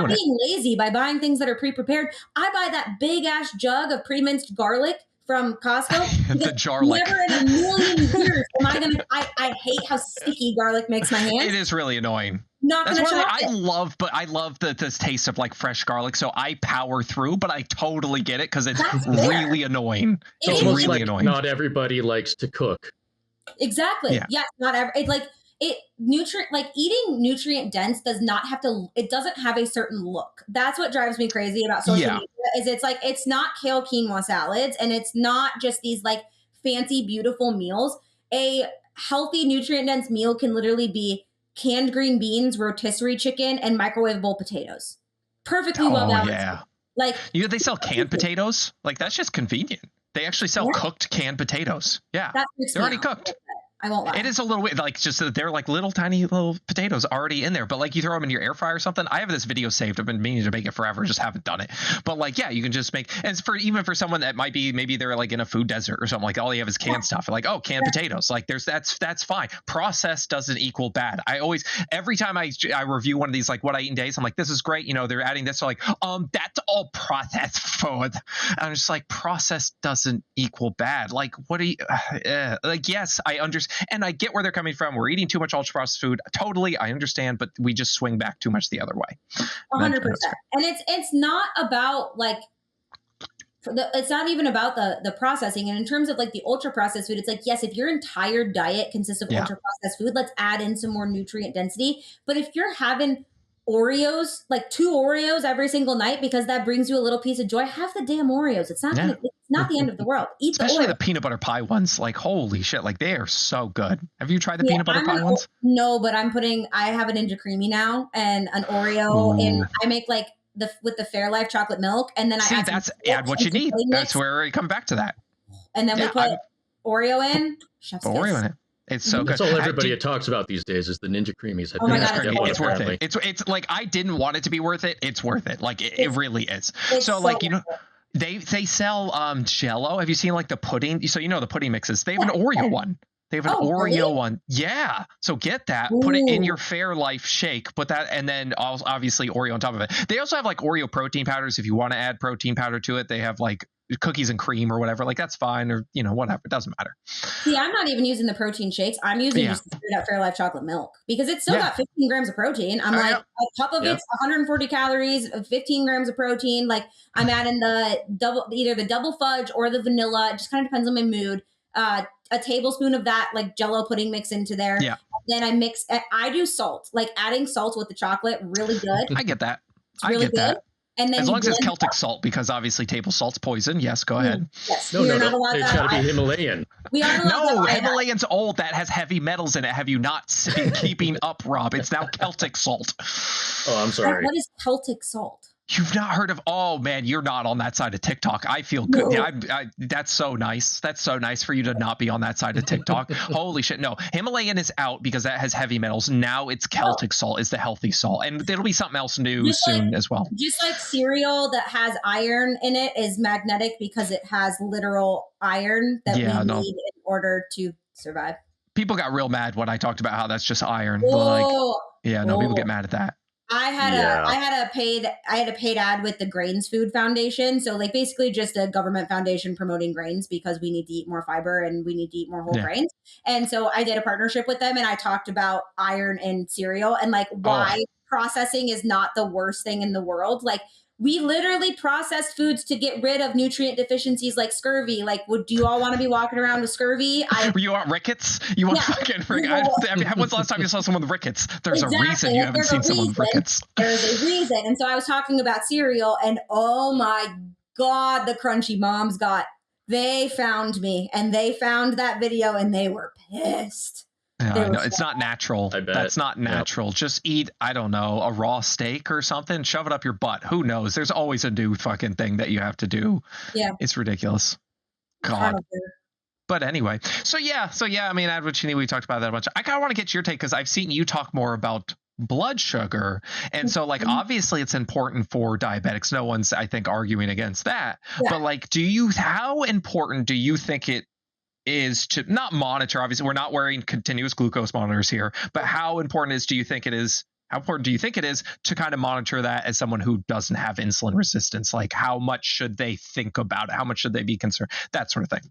Being lazy by buying things that are pre-prepared. I buy that big-ass jug of pre-minced garlic from Costco. The jarlic. Never in a million years am I gonna. I hate how sticky garlic makes my hands. It is really annoying. Not gonna try it. I love the taste of like fresh garlic, so I power through, but I totally get it because it's really annoying. It's really annoying. Not everybody likes to cook. Exactly. Yeah. Yes, not every. It's like eating nutrient dense does not have to. It doesn't have a certain look. That's what drives me crazy about social media. Is it's like it's not kale quinoa salads, and it's not just these like fancy beautiful meals. A healthy nutrient dense meal can literally be canned green beans, rotisserie chicken, and microwavable potatoes. Perfectly well balanced. Yeah. Like they sell canned potatoes. Like that's just convenient. They actually sell cooked canned potatoes. Yeah, they're already cooked. I won't lie. It is a little weird, like just they're like little tiny little potatoes already in there, but like you throw them in your air fryer or something. I have this video saved. I've been meaning to make it forever, just haven't done it. But like, yeah, you can just make. And it's even for someone that might be maybe they're like in a food desert or something. Like all they have is canned stuff. Like canned potatoes. Like that's fine. Processed doesn't equal bad. Every time I review one of these like what I eat in days, I'm like, this is great. They're adding this. So like that's all processed food. And I'm just like, processed doesn't equal bad. Like what do you like? Yes, I understand. And I get where they're coming from. We're eating too much ultra processed food. Totally, I understand, but we just swing back too much the other way. 100%. And it's not about like It's not even about the processing. And in terms of like the ultra processed food, it's like, yes, if your entire diet consists of ultra processed food, let's add in some more nutrient density. But if you're having Oreos, like 2 Oreos every single night, because that brings you a little piece of joy, have the damn Oreos. It's not it's not the end of the world. Eat especially the the peanut butter pie ones. Like, holy shit, like they are so good. Have you tried the peanut butter pie ones? No, but I have a Ninja Creamy now and an Oreo, and I make like with the Fairlife chocolate milk, and then I add what you need. That's where you come back to that. And then we put Oreo in. Oreo in it. It's so good. That's all everybody talks about these days is the Ninja Creamies. Oh my God, it's worth it. It's like, I didn't want it to be worth it. It's worth it. Like it really is. So like, you know, they sell Jell-O. Have you seen like the pudding? So you know the pudding mixes. They have an Oreo one. They have an Oreo one. Yeah. So get that, put it in your Fairlife shake, put that, and then obviously Oreo on top of it. They also have like Oreo protein powders. If you want to add protein powder to it, they have like cookies and cream or whatever. Like that's fine, or, you know, whatever. It doesn't matter. See, I'm not even using the protein shakes. I'm using just straight up Fairlife chocolate milk because it's still got 15 grams of protein. I'm like, a cup of it's 140 calories, 15 grams of protein. Like I'm adding either the double fudge or the vanilla. It just kind of depends on my mood. A tablespoon of that like Jell-O pudding mix into there. Yeah. Then I do salt, like adding salt with the chocolate, really good. I get that. I get that. And then as long as it's Celtic salt, because obviously table salt's poison. Yes, go ahead. Yes. No, it's got to be Himalayan. Himalayan's old. That has heavy metals in it. Have you not been keeping up, Rob? It's now Celtic salt. Oh, I'm sorry. What is Celtic salt? You've not heard of? Oh man, you're not on that side of TikTok. I feel good. No. Yeah, that's so nice. That's so nice for you to not be on that side of TikTok. Holy shit! No, Himalayan is out because that has heavy metals. Now it's Celtic salt is the healthy salt, and there'll be something else new soon as well. Just like cereal that has iron in it is magnetic because it has literal iron that we need in order to survive. People got real mad when I talked about how that's just iron. People get mad at that. I had a paid ad with the Grains Food Foundation. So like basically just a government foundation promoting grains because we need to eat more fiber and we need to eat more whole grains. And so I did a partnership with them and I talked about iron in cereal and like why processing is not the worst thing in the world. Like we literally processed foods to get rid of nutrient deficiencies like scurvy. Like, do you all want to be walking around with scurvy? You want rickets? You want fucking rickets? When's the last time you saw someone with rickets? There's a reason you haven't seen someone with rickets. There's a reason. And so I was talking about cereal and oh my God, the Crunchy Moms they found me and they found that video and they were pissed. No, it's not natural. That's not natural. Just eat, I don't know, a raw steak or something. Shove it up your butt. Who knows? There's always a new fucking thing that you have to do. Yeah. It's ridiculous. God. But anyway, so yeah. I mean, add what you need. We talked about that a bunch. I kind of want to get your take because I've seen you talk more about blood sugar. And so like, obviously it's important for diabetics. No one's, I think, arguing against that. Yeah. But like, how important do you think it is to not monitor? Obviously we're not wearing continuous glucose monitors here, but how important do you think it is to kind of monitor that as someone who doesn't have insulin resistance? Like how much should they think about it? How much should they be concerned? That sort of thing.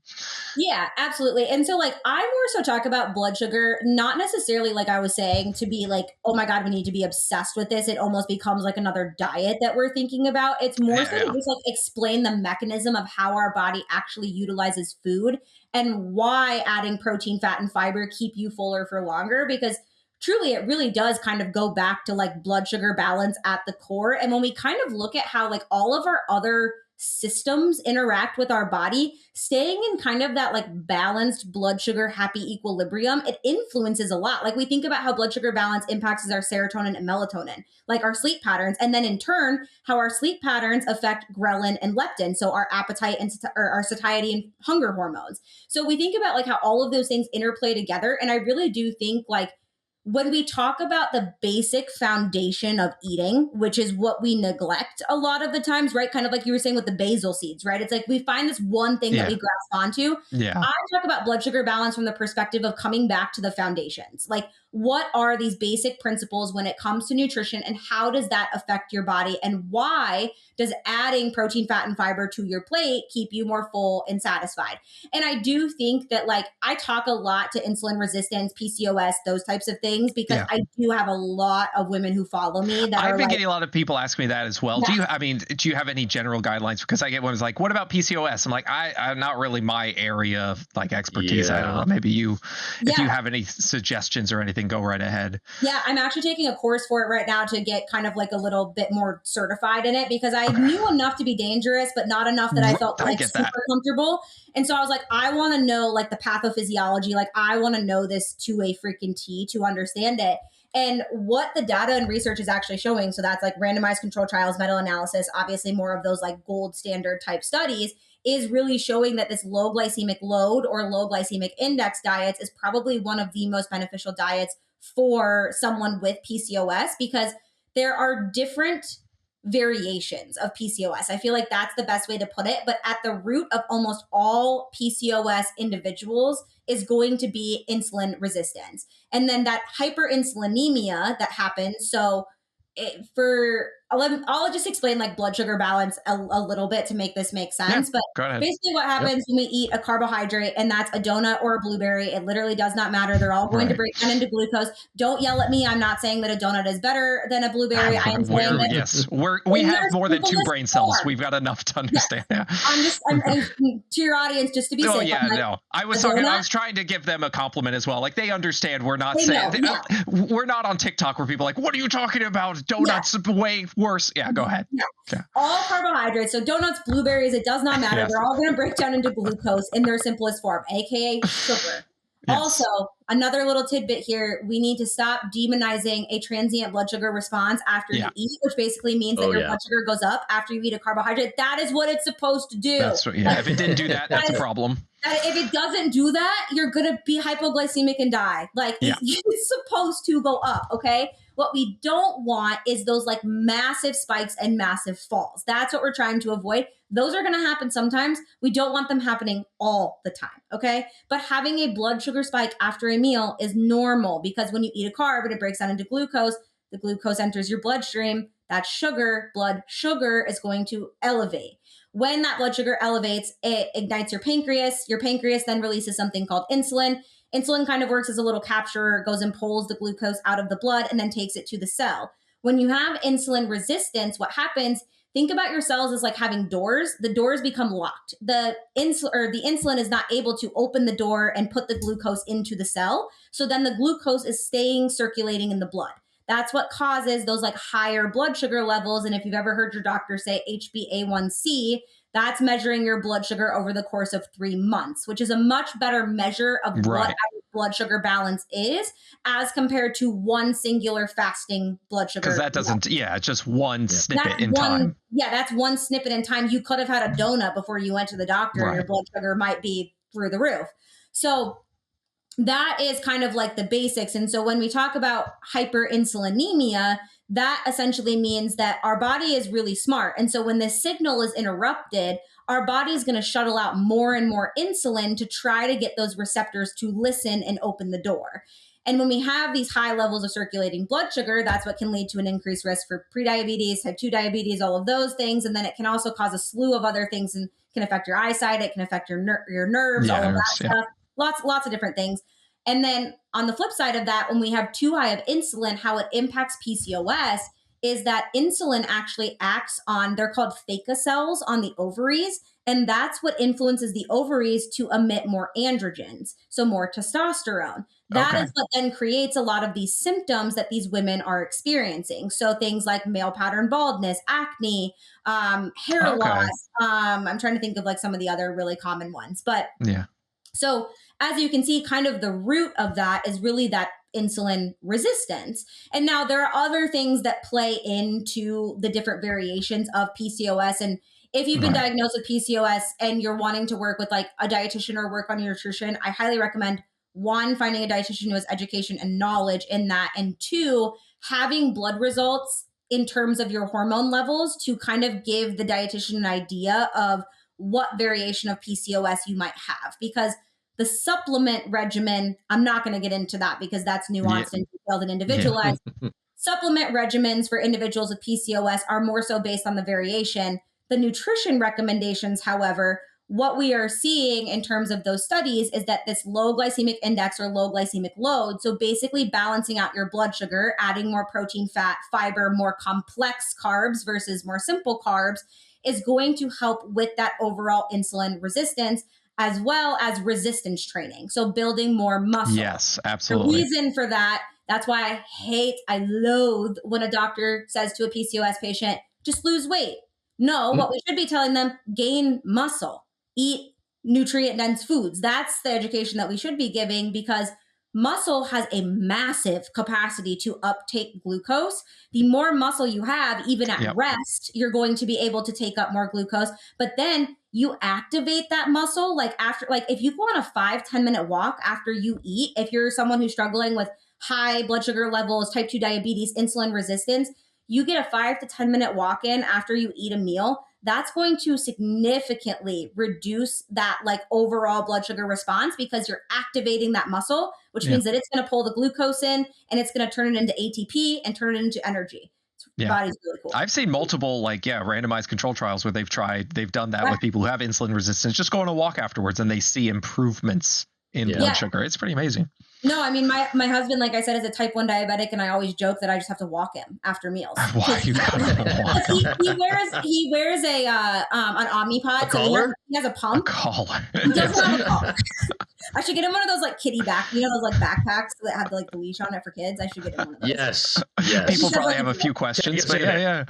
Yeah, absolutely. And so like I more so talk about blood sugar, not necessarily like I was saying to be like, oh my God, we need to be obsessed with this. It almost becomes like another diet that we're thinking about. It's more so to just like explain the mechanism of how our body actually utilizes food and why adding protein, fat, and fiber keep you fuller for longer, because truly it really does kind of go back to like blood sugar balance at the core. And when we kind of look at how like all of our other systems interact with our body, staying in kind of that like balanced blood sugar happy equilibrium, it influences a lot. Like we think about how blood sugar balance impacts our serotonin and melatonin, like our sleep patterns, and then in turn how our sleep patterns affect ghrelin and leptin, so our appetite and our satiety and hunger hormones. So we think about like how all of those things interplay together, and I really do think like when we talk about the basic foundation of eating, which is what we neglect a lot of the times, right? Kind of like you were saying with the basil seeds, right? It's like we find this one thing that we grasp onto. Yeah. I talk about blood sugar balance from the perspective of coming back to the foundations. Like, what are these basic principles when it comes to nutrition, and how does that affect your body? And why does adding protein, fat, and fiber to your plate keep you more full and satisfied? And I do think that like I talk a lot to insulin resistance, PCOS, those types of things. things because I do have a lot of women who follow me that I've been like, getting a lot of people ask me that as well. Yeah. Do you have any general guidelines? Because I get ones like, what about PCOS? I'm like, I'm not really my area of like expertise. I don't know. Maybe if you have any suggestions or anything, go right ahead. Yeah, I'm actually taking a course for it right now to get kind of like a little bit more certified in it because I knew enough to be dangerous, but not enough that I felt like super comfortable. And so I was like, I want to know like the pathophysiology. Like I want to know this to a freaking T to understand it. And what the data and research is actually showing, so that's like randomized control trials, meta-analysis, obviously more of those like gold standard type studies, is really showing that this low glycemic load or low glycemic index diets is probably one of the most beneficial diets for someone with PCOS because there are different variations of PCOS. I feel like that's the best way to put it. But at the root of almost all PCOS individuals is going to be insulin resistance. And then that hyperinsulinemia that happens. So I'll just explain like blood sugar balance a little bit to make this make sense. But basically what happens when we eat a carbohydrate, and that's a donut or a blueberry, it literally does not matter. They're all going to break down into glucose. Don't yell at me. I'm not saying that a donut is better than a blueberry. I am saying that we have more than 2 brain cells. We've got enough to understand. Yeah. I'm to your audience, just to be safe. I was trying to give them a compliment as well. Like they understand we're not saying we're not on TikTok where people are like, what are you talking about? Donuts way worse. Yeah, go ahead. Yeah. All carbohydrates, so donuts, blueberries, it does not matter. They're all going to break down into glucose in their simplest form, aka sugar. Also, another little tidbit here, we need to stop demonizing a transient blood sugar response after you eat, which basically means that your blood sugar goes up after you eat a carbohydrate. That is what it's supposed to do. That's what, if it didn't do that, that's a problem. If it doesn't do that, you're going to be hypoglycemic and die. Like it's supposed to go up, okay? What we don't want is those like massive spikes and massive falls. That's what we're trying to avoid. Those are going to happen sometimes. We don't want them happening all the time, okay? But having a blood sugar spike after a meal is normal because when you eat a carb and it breaks down into glucose, the glucose enters your bloodstream. That sugar, blood sugar, is going to elevate. When that blood sugar elevates, it ignites your pancreas. Your pancreas then releases something called insulin. Insulin kind of works as a little capturer, goes and pulls the glucose out of the blood and then takes it to the cell. When you have insulin resistance, what happens, think about your cells as like having doors. The doors become locked. The insulin is not able to open the door and put the glucose into the cell. So then the glucose is staying circulating in the blood. That's what causes those like higher blood sugar levels. And if you've ever heard your doctor say HbA1c, that's measuring your blood sugar over the course of 3 months, which is a much better measure of what our blood sugar balance is as compared to one singular fasting blood sugar. Because that doesn't, just one snippet in time. Yeah, that's one snippet in time. You could have had a donut before you went to the doctor and your blood sugar might be through the roof. So that is kind of like the basics. And so when we talk about hyperinsulinemia, that essentially means that our body is really smart. And so when this signal is interrupted, our body is going to shuttle out more and more insulin to try to get those receptors to listen and open the door. And when we have these high levels of circulating blood sugar, that's what can lead to an increased risk for prediabetes, type 2 diabetes, all of those things. And then it can also cause a slew of other things and can affect your eyesight. It can affect your nerves, all of that stuff. Lots of different things. And then on the flip side of that, when we have too high of insulin, how it impacts PCOS is that insulin actually acts on, they're called theca cells on the ovaries. And that's what influences the ovaries to emit more androgens, so more testosterone. That is what then creates a lot of these symptoms that these women are experiencing. So things like male pattern baldness, acne, hair loss. I'm trying to think of like some of the other really common ones. But so as you can see, kind of the root of that is really that insulin resistance. And now there are other things that play into the different variations of PCOS. And if you've been diagnosed with PCOS and you're wanting to work with like a dietitian or work on your nutrition, I highly recommend, one, finding a dietitian who has education and knowledge in that. And two, having blood results in terms of your hormone levels to kind of give the dietitian an idea of what variation of PCOS you might have. Because the supplement regimen, I'm not going to get into that because that's nuanced and detailed and individualized. Supplement regimens for individuals with PCOS are more so based on the variation. The nutrition recommendations, however, what we are seeing in terms of those studies is that this low glycemic index or low glycemic load, so basically balancing out your blood sugar, adding more protein, fat, fiber, more complex carbs versus more simple carbs, is going to help with that overall insulin resistance as well as resistance training. So building more muscle. Yes, absolutely. The reason for that, that's why I loathe when a doctor says to a PCOS patient, just lose weight. No, what we should be telling them, gain muscle, eat nutrient dense foods. That's the education that we should be giving, because muscle has a massive capacity to uptake glucose. The more muscle you have, even at rest, you're going to be able to take up more glucose. But then you activate that muscle, like after, like if you go on a 5-10 minute walk after you eat, if you're someone who's struggling with high blood sugar levels, type 2 diabetes, insulin resistance, you get a 5 to 10 minute walk in after you eat a meal, that's going to significantly reduce that like overall blood sugar response, because you're activating that muscle, which means that it's going to pull the glucose in and it's going to turn it into ATP and turn it into energy. Body's really cool. I've seen multiple randomized control trials where they've done that with people who have insulin resistance, just go on a walk afterwards and they see improvements in blood sugar. It's pretty amazing. No, I mean, my husband, like I said, is a type 1 diabetic, and I always joke that I just have to walk him after meals. Why you gotta walk him? He wears an Omnipod. A collar? He has a pump. A collar. He doesn't have a collar. I should get him one of those like kitty those like backpacks that have like the leash on it for kids. I should get him one of those. Yes. People probably have a few questions, but yeah.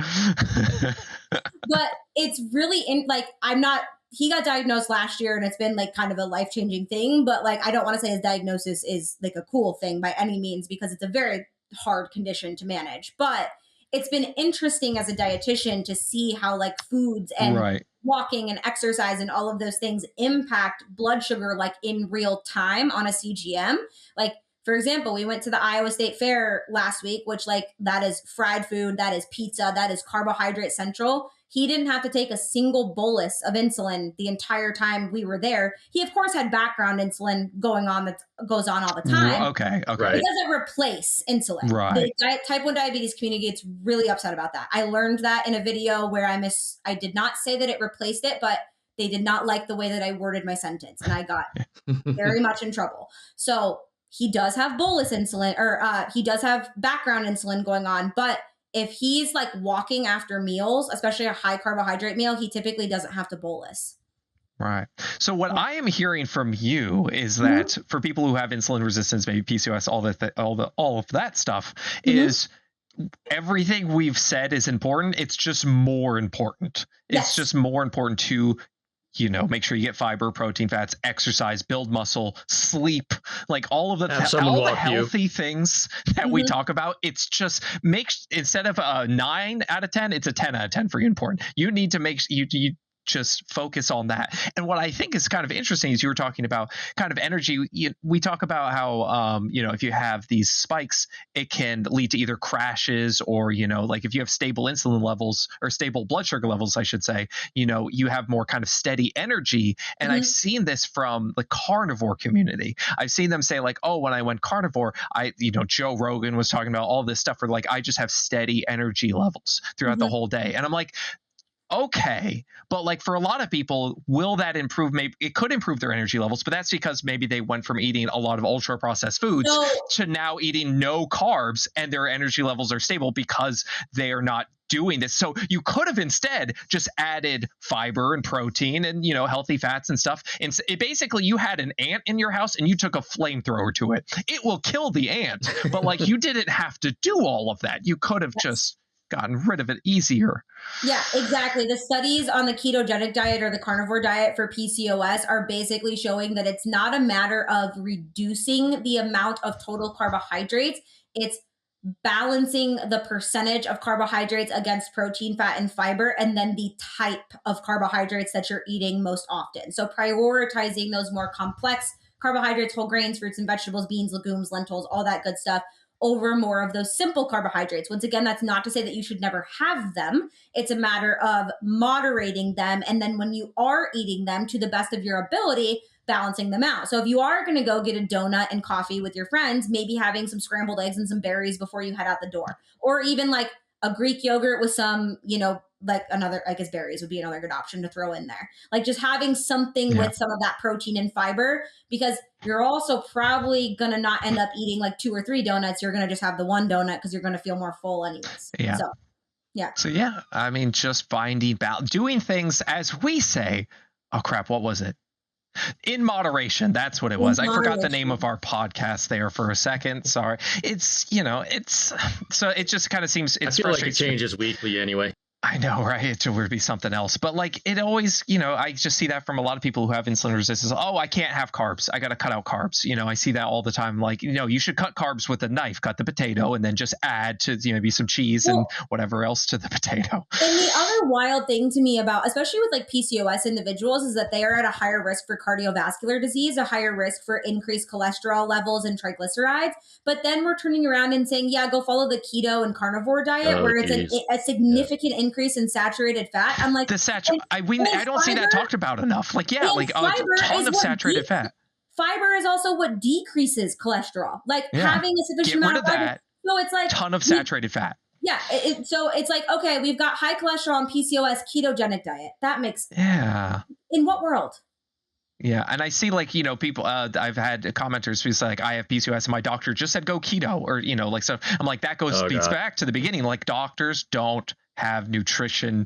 But it's really he got diagnosed last year, and it's been like kind of a life-changing thing, but like I don't want to say his diagnosis is like a cool thing by any means, because it's a very hard condition to manage. But it's been interesting as a dietitian to see how like foods and walking and exercise and all of those things impact blood sugar like in real time on a CGM. Like, for example, we went to the Iowa State Fair last week, which like that is fried food, that is pizza, that is carbohydrate central. He didn't have to take a single bolus of insulin the entire time we were there. He, of course, had background insulin going on that goes on all the time. Okay. It doesn't replace insulin. Right. The type 1 diabetes community gets really upset about that. I learned that in a video where I did not say that it replaced it, but they did not like the way that I worded my sentence, and I got very much in trouble. So he does have bolus insulin, or he does have background insulin going on, but if he's like walking after meals, especially a high carbohydrate meal, he typically doesn't have to bolus. Right. So what I am hearing from you is that for people who have insulin resistance, maybe PCOS, all of that stuff is everything we've said is important. It's just more important. It's just more important to make sure you get fiber, protein, fats, exercise, build muscle, sleep, like all of the healthy things that we talk about. It's just instead of a 9 out of 10, it's a 10 out of 10 for you important. You need to make you just focus on that. And what I think is kind of interesting is you were talking about kind of energy. We talk about how, if you have these spikes, it can lead to either crashes or, like if you have stable insulin levels or stable blood sugar levels, I should say, you have more kind of steady energy. And I've seen this from the carnivore community. I've seen them say like, oh, when I went carnivore, Joe Rogan was talking about all this stuff where like, I just have steady energy levels throughout the whole day. And I'm like, okay, but like for a lot of people, will that improve? Maybe it could improve their energy levels, but that's because maybe they went from eating a lot of ultra processed foods to now eating no carbs, and their energy levels are stable because they are not doing this. So you could have instead just added fiber and protein and healthy fats and stuff. And basically you had an ant in your house and you took a flamethrower to it. It will kill the ant, but like you didn't have to do all of that. You could have just gotten rid of it easier. Yeah, exactly. The studies on the ketogenic diet or the carnivore diet for PCOS are basically showing that it's not a matter of reducing the amount of total carbohydrates. It's balancing the percentage of carbohydrates against protein, fat, and fiber, and then the type of carbohydrates that you're eating most often. So prioritizing those more complex carbohydrates, whole grains, fruits and vegetables, beans, legumes, lentils, all that good stuff, over more of those simple carbohydrates. Once again, that's not to say that you should never have them. It's a matter of moderating them. And then when you are eating them to the best of your ability, balancing them out. So if you are going to go get a donut and coffee with your friends, maybe having some scrambled eggs and some berries before you head out the door, or even like a Greek yogurt with some, like another, I guess berries would be another good option to throw in there. Like just having something with some of that protein and fiber, because you're also probably going to not end up eating like 2 or 3 donuts. You're going to just have the one donut because you're going to feel more full anyways. Yeah. So yeah, I mean, just finding balance, doing things as we say. Oh crap, what was it? In moderation. That's what it was. I forgot the name of our podcast there for a second. Sorry. It's, so it just kind of seems, I feel like it changes weekly anyway. I know, right? It would be something else. But like it always, I just see that from a lot of people who have insulin resistance. Oh, I can't have carbs. I got to cut out carbs. I see that all the time. Like, you should cut carbs with a knife, cut the potato, and then just add to, maybe some cheese and whatever else to the potato. And the other wild thing to me about, especially with like PCOS individuals, is that they are at a higher risk for cardiovascular disease, a higher risk for increased cholesterol levels and triglycerides. But then we're turning around and saying, yeah, go follow the keto and carnivore diet, where it's a significant increase in saturated fat. I'm like, I don't see that talked about enough. Like, yeah, like a ton of saturated fat. Fiber is also what decreases cholesterol. Like having a sufficient amount of fiber. So it's like ton of saturated fat. Yeah. So it's like, okay, we've got high cholesterol and PCOS ketogenic diet. That makes in what world? Yeah. And I see like, people, I've had commenters who's like, I have PCOS and my doctor just said go keto, or, like, so I'm like, that speaks back to the beginning. Like doctors don't have nutrition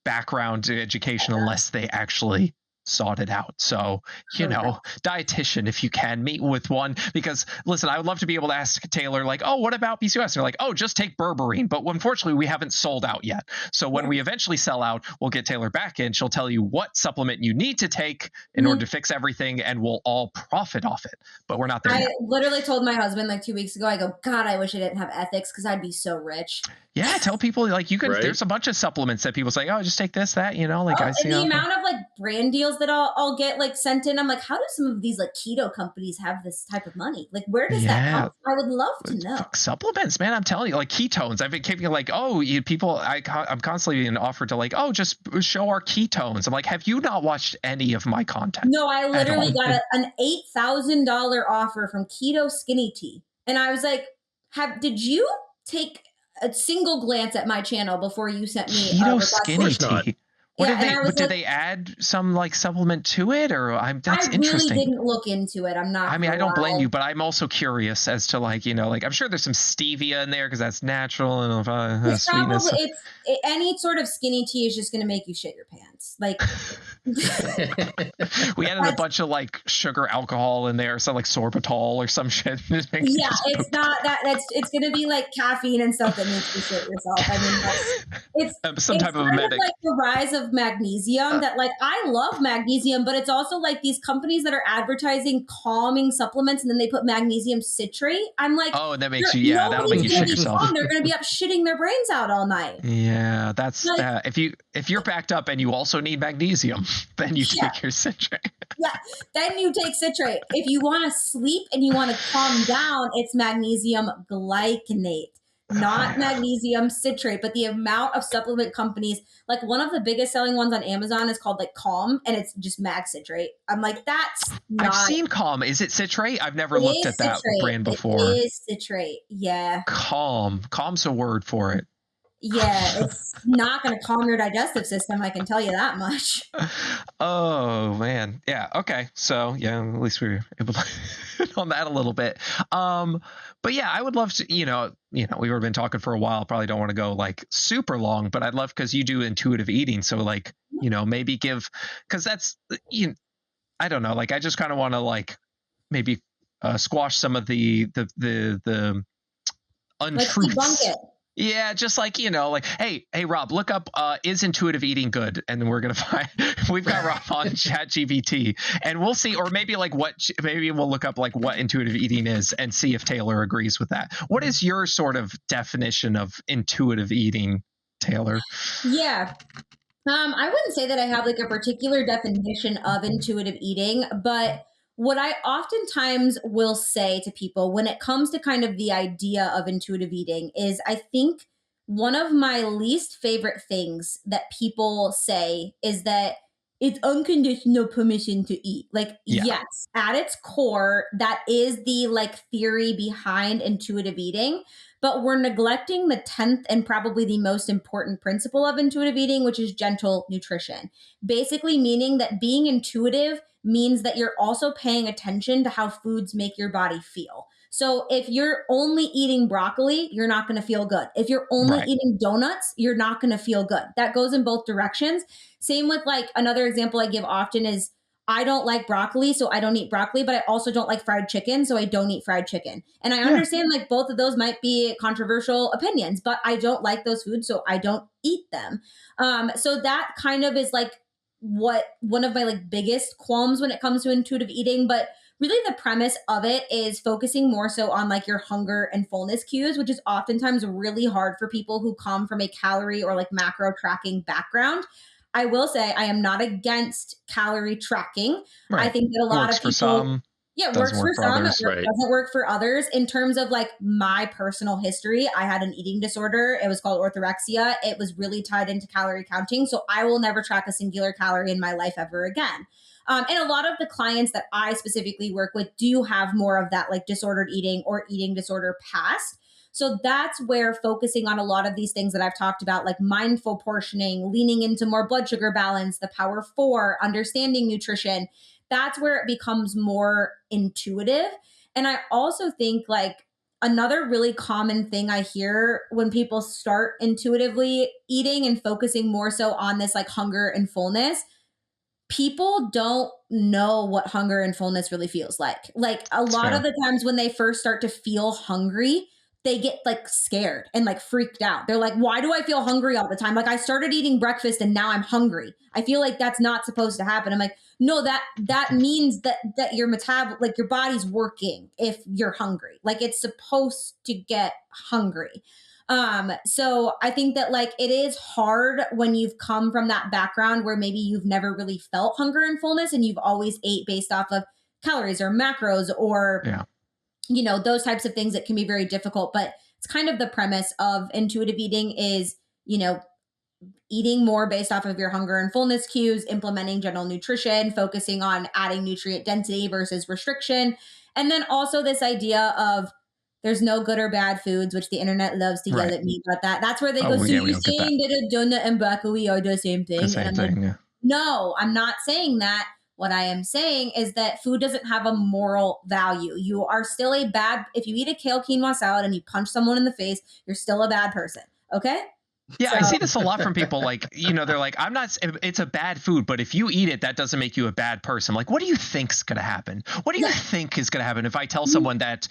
background education unless they actually sought it out. So, dietitian, if you can, meet with one, because listen, I would love to be able to ask Taylor like, oh, what about PCOS? And they're like, oh, just take berberine. But unfortunately, we haven't sold out yet. So when we eventually sell out, we'll get Taylor back in. She'll tell you what supplement you need to take in order to fix everything, and we'll all profit off it. But we're not there yet. Literally told my husband like 2 weeks ago, I go, God, I wish I didn't have ethics because I'd be so rich. Yeah, tell people like you can. Right? There's a bunch of supplements that people say, oh, just take this, that, like I see. And the amount of like brand deals that I'll get like sent in, I'm like, how do some of these like keto companies have this type of money? Like, where does that come from? I would love to know. Supplements, man, I'm telling you, like ketones. I've been keeping like, people. I'm constantly being offered to like, just show our ketones. I'm like, have you not watched any of my content? No, I literally got an $8,000 offer from Keto Skinny Tea, and I was like, did you take a single glance at my channel before you sent me Keto Skinny Tea? Did they add some like supplement to it, or that's interesting. I really didn't look into it. I'm not. I mean, I don't blame you, but I'm also curious as to like, like I'm sure there's some stevia in there because that's natural and sweetness. Any sort of skinny tea is just going to make you shit your pants. Like we added a bunch of like sugar alcohol in there, so like sorbitol or some shit. Yeah, it's not that. It's going to be like caffeine and stuff that makes you shit yourself. I mean, it's some type of medic. Like the rise of magnesium that like I love magnesium, but it's also like these companies that are advertising calming supplements and then they put magnesium citrate. I'm like, oh, that makes you that'll make you shit yourself. They're going to be up shitting their brains out all night. Yeah, that's like, if you're backed up and you also need magnesium, then you take your citrate. Then you take citrate. If you want to sleep and you want to calm down, it's magnesium glycinate. Not magnesium citrate, but the amount of supplement companies, like one of the biggest selling ones on Amazon is called like Calm, and it's just mag citrate. I'm like, that's not. I've seen Calm. Is it citrate? I've never looked at that brand before. It is citrate. Yeah. Calm. Calm's a word for it. Yeah, it's not going to calm your digestive system. I can tell you that much. Oh man. Yeah. Okay. So yeah, at least we were able to hit on that a little bit. But yeah, I would love to, we've been talking for a while. Probably don't want to go like super long, but I'd love, because you do intuitive eating. So like, maybe because that's, I don't know. Like, I just kind of want to like maybe squash some of the untruths. Like debunk it. Yeah, just like, hey, Rob, look up, is intuitive eating good? And then we're going to find, we've got Rob on ChatGPT, and we'll see, or maybe maybe we'll look up like what intuitive eating is and see if Taylor agrees with that. What is your sort of definition of intuitive eating, Taylor? Yeah. I wouldn't say that I have like a particular definition of intuitive eating, but what I oftentimes will say to people when it comes to kind of the idea of intuitive eating is I think one of my least favorite things that people say is that it's unconditional permission to eat. Like, Yeah. yes, at its core, that is the like theory behind intuitive eating. But we're neglecting the 10th and probably the most important principle of intuitive eating, which is gentle nutrition. Basically, meaning that being intuitive means that you're also paying attention to how foods make your body feel. So if you're only eating broccoli, you're not going to feel good. If you're only Right. eating donuts, you're not going to feel good. That goes in both directions. Same with like another example I give often is I don't like broccoli, so I don't eat broccoli, but I also don't like fried chicken, so I don't eat fried chicken. And I Yeah. understand like both of those might be controversial opinions, but I don't like those foods, so I don't eat them. So that kind of is like what one of my like biggest qualms when it comes to intuitive eating. But really the premise of it is focusing more so on like your hunger and fullness cues, which is oftentimes really hard for people who come from a calorie or like macro tracking background. I will say I am not against calorie tracking. I Right. think that a lot Works of for people, some, yeah, it doesn't works for work for some, it others. Right. doesn't work for others. In terms of like my personal history, I had an eating disorder. It was called orthorexia. It was really tied into calorie counting. So I will never track a singular calorie in my life ever again. And a lot of the clients that I specifically work with do have more of that like disordered eating or eating disorder past. So that's where focusing on a lot of these things that I've talked about, like mindful portioning, leaning into more blood sugar balance, the power four, understanding nutrition, that's where it becomes more intuitive. And I also think like another really common thing I hear when people start intuitively eating and focusing more so on this like hunger and fullness, people don't know what hunger and fullness really feels like. Like a It's lot of fair. the times when they first start to feel hungry, they get like scared and like freaked out. They're like, why do I feel hungry all the time? Like I started eating breakfast and now I'm hungry. I feel like that's not supposed to happen. I'm like, no, that means that your like your body's working if you're hungry. Like it's supposed to get hungry. So I think that like it is hard when you've come from that background where maybe you've never really felt hunger and fullness and you've always ate based off of calories or macros or Yeah. those types of things. That can be very difficult, but it's kind of the premise of intuitive eating is, eating more based off of your hunger and fullness cues, implementing general nutrition, focusing on adding nutrient density versus restriction. And then also this idea of there's no good or bad foods, which the internet loves to yell Right. at me about that. That's where they go, Oh, so yeah, we you're don't get that. saying that a donut and broccoli are the same The thing? same And I'm like, thing. Yeah. no, I'm not saying that. What I am saying is that food doesn't have a moral value. You are still if you eat a kale quinoa salad and you punch someone in the face, you're still a bad person. Okay? Yeah, So I see this a lot from people. Like, they're like, I'm not. It's a bad food, but if you eat it, that doesn't make you a bad person. Like, what do you think's gonna happen? What do you yeah, think is gonna happen if I tell mhm, someone that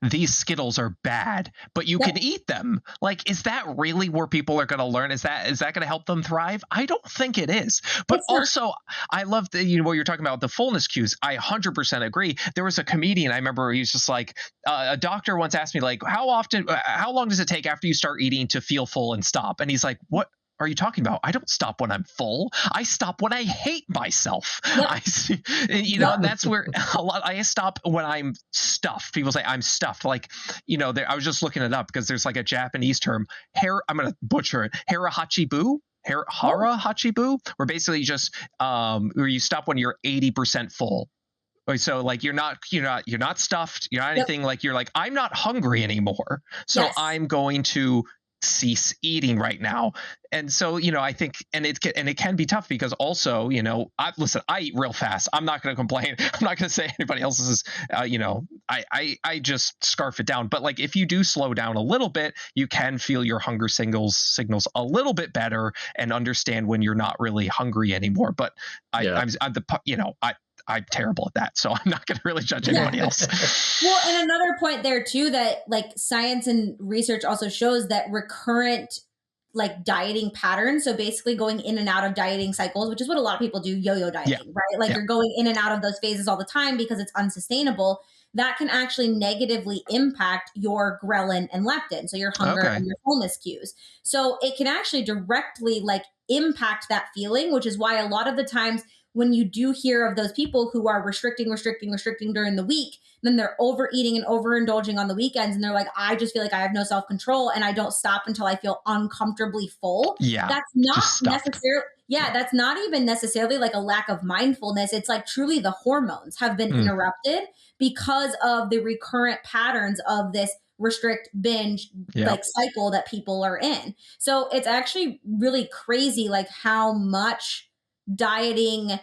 these Skittles are bad, but you yep, can eat them? Like, is that really where people are gonna learn? Is that gonna help them thrive? I don't think it is. But it's not. also, I love the what you're talking about, the fullness cues. I 100% agree. There was a comedian I remember. He was just like, a doctor once asked me like, how long does it take after you start eating to feel full and stop? And he's like, what are you talking about? I don't stop when I'm full. I stop when I hate myself. Yep, I see, yep, and that's where I stop when I'm stuffed. People say I'm stuffed. Like, I was just looking it up because there's like a Japanese term, I'm going to butcher it, hara hachibu, oh, where basically just where you stop when you're 80% full. So like you're not stuffed, you're not yep, anything, like you're like, I'm not hungry anymore, so yes. I'm going to cease eating right now. And so I think, and it can be tough because also I eat real fast. I'm not going to complain. I'm not going to say anybody else's is I just scarf it down. But like if you do slow down a little bit, you can feel your hunger signals a little bit better and understand when you're not really hungry anymore. But Yeah. I'm terrible at that, so I'm not going to really judge anybody else. Well, and another point there too, that like science and research also shows that recurrent like dieting patterns, so basically going in and out of dieting cycles, which is what a lot of people do, yo-yo Yeah, dieting, right? Like yeah, you're going in and out of those phases all the time because it's unsustainable. That can actually negatively impact your ghrelin and leptin, so your hunger okay, and your fullness cues. So it can actually directly like impact that feeling, which is why a lot of the times when you do hear of those people who are restricting during the week, then they're overeating and overindulging on the weekends. And they're like, I just feel like I have no self control and I don't stop until I feel uncomfortably full. yeah, That's not just stuffed. necessarily, yeah, that's not even necessarily like a lack of mindfulness. It's like truly the hormones have been interrupted because of the recurrent patterns of this restrict binge like cycle that people are in. So it's actually really crazy like how much dieting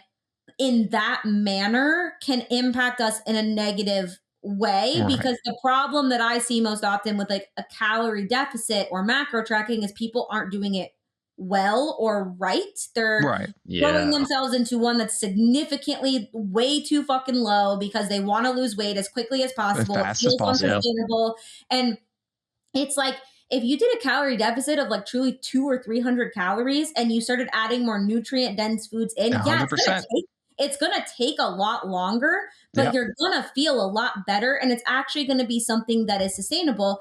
in that manner can impact us in a negative way, because the problem that I see most often with like a calorie deficit or macro tracking is people aren't doing it well or right. They're throwing themselves into one that's significantly way too fucking low because they want to lose weight as quickly as possible. It feels unsustainable. And it's like if you did a calorie deficit of like truly 200 or 300 calories and you started adding more nutrient dense foods in, 100%. it's going to take a lot longer, but you're going to feel a lot better. And it's actually going to be something that is sustainable.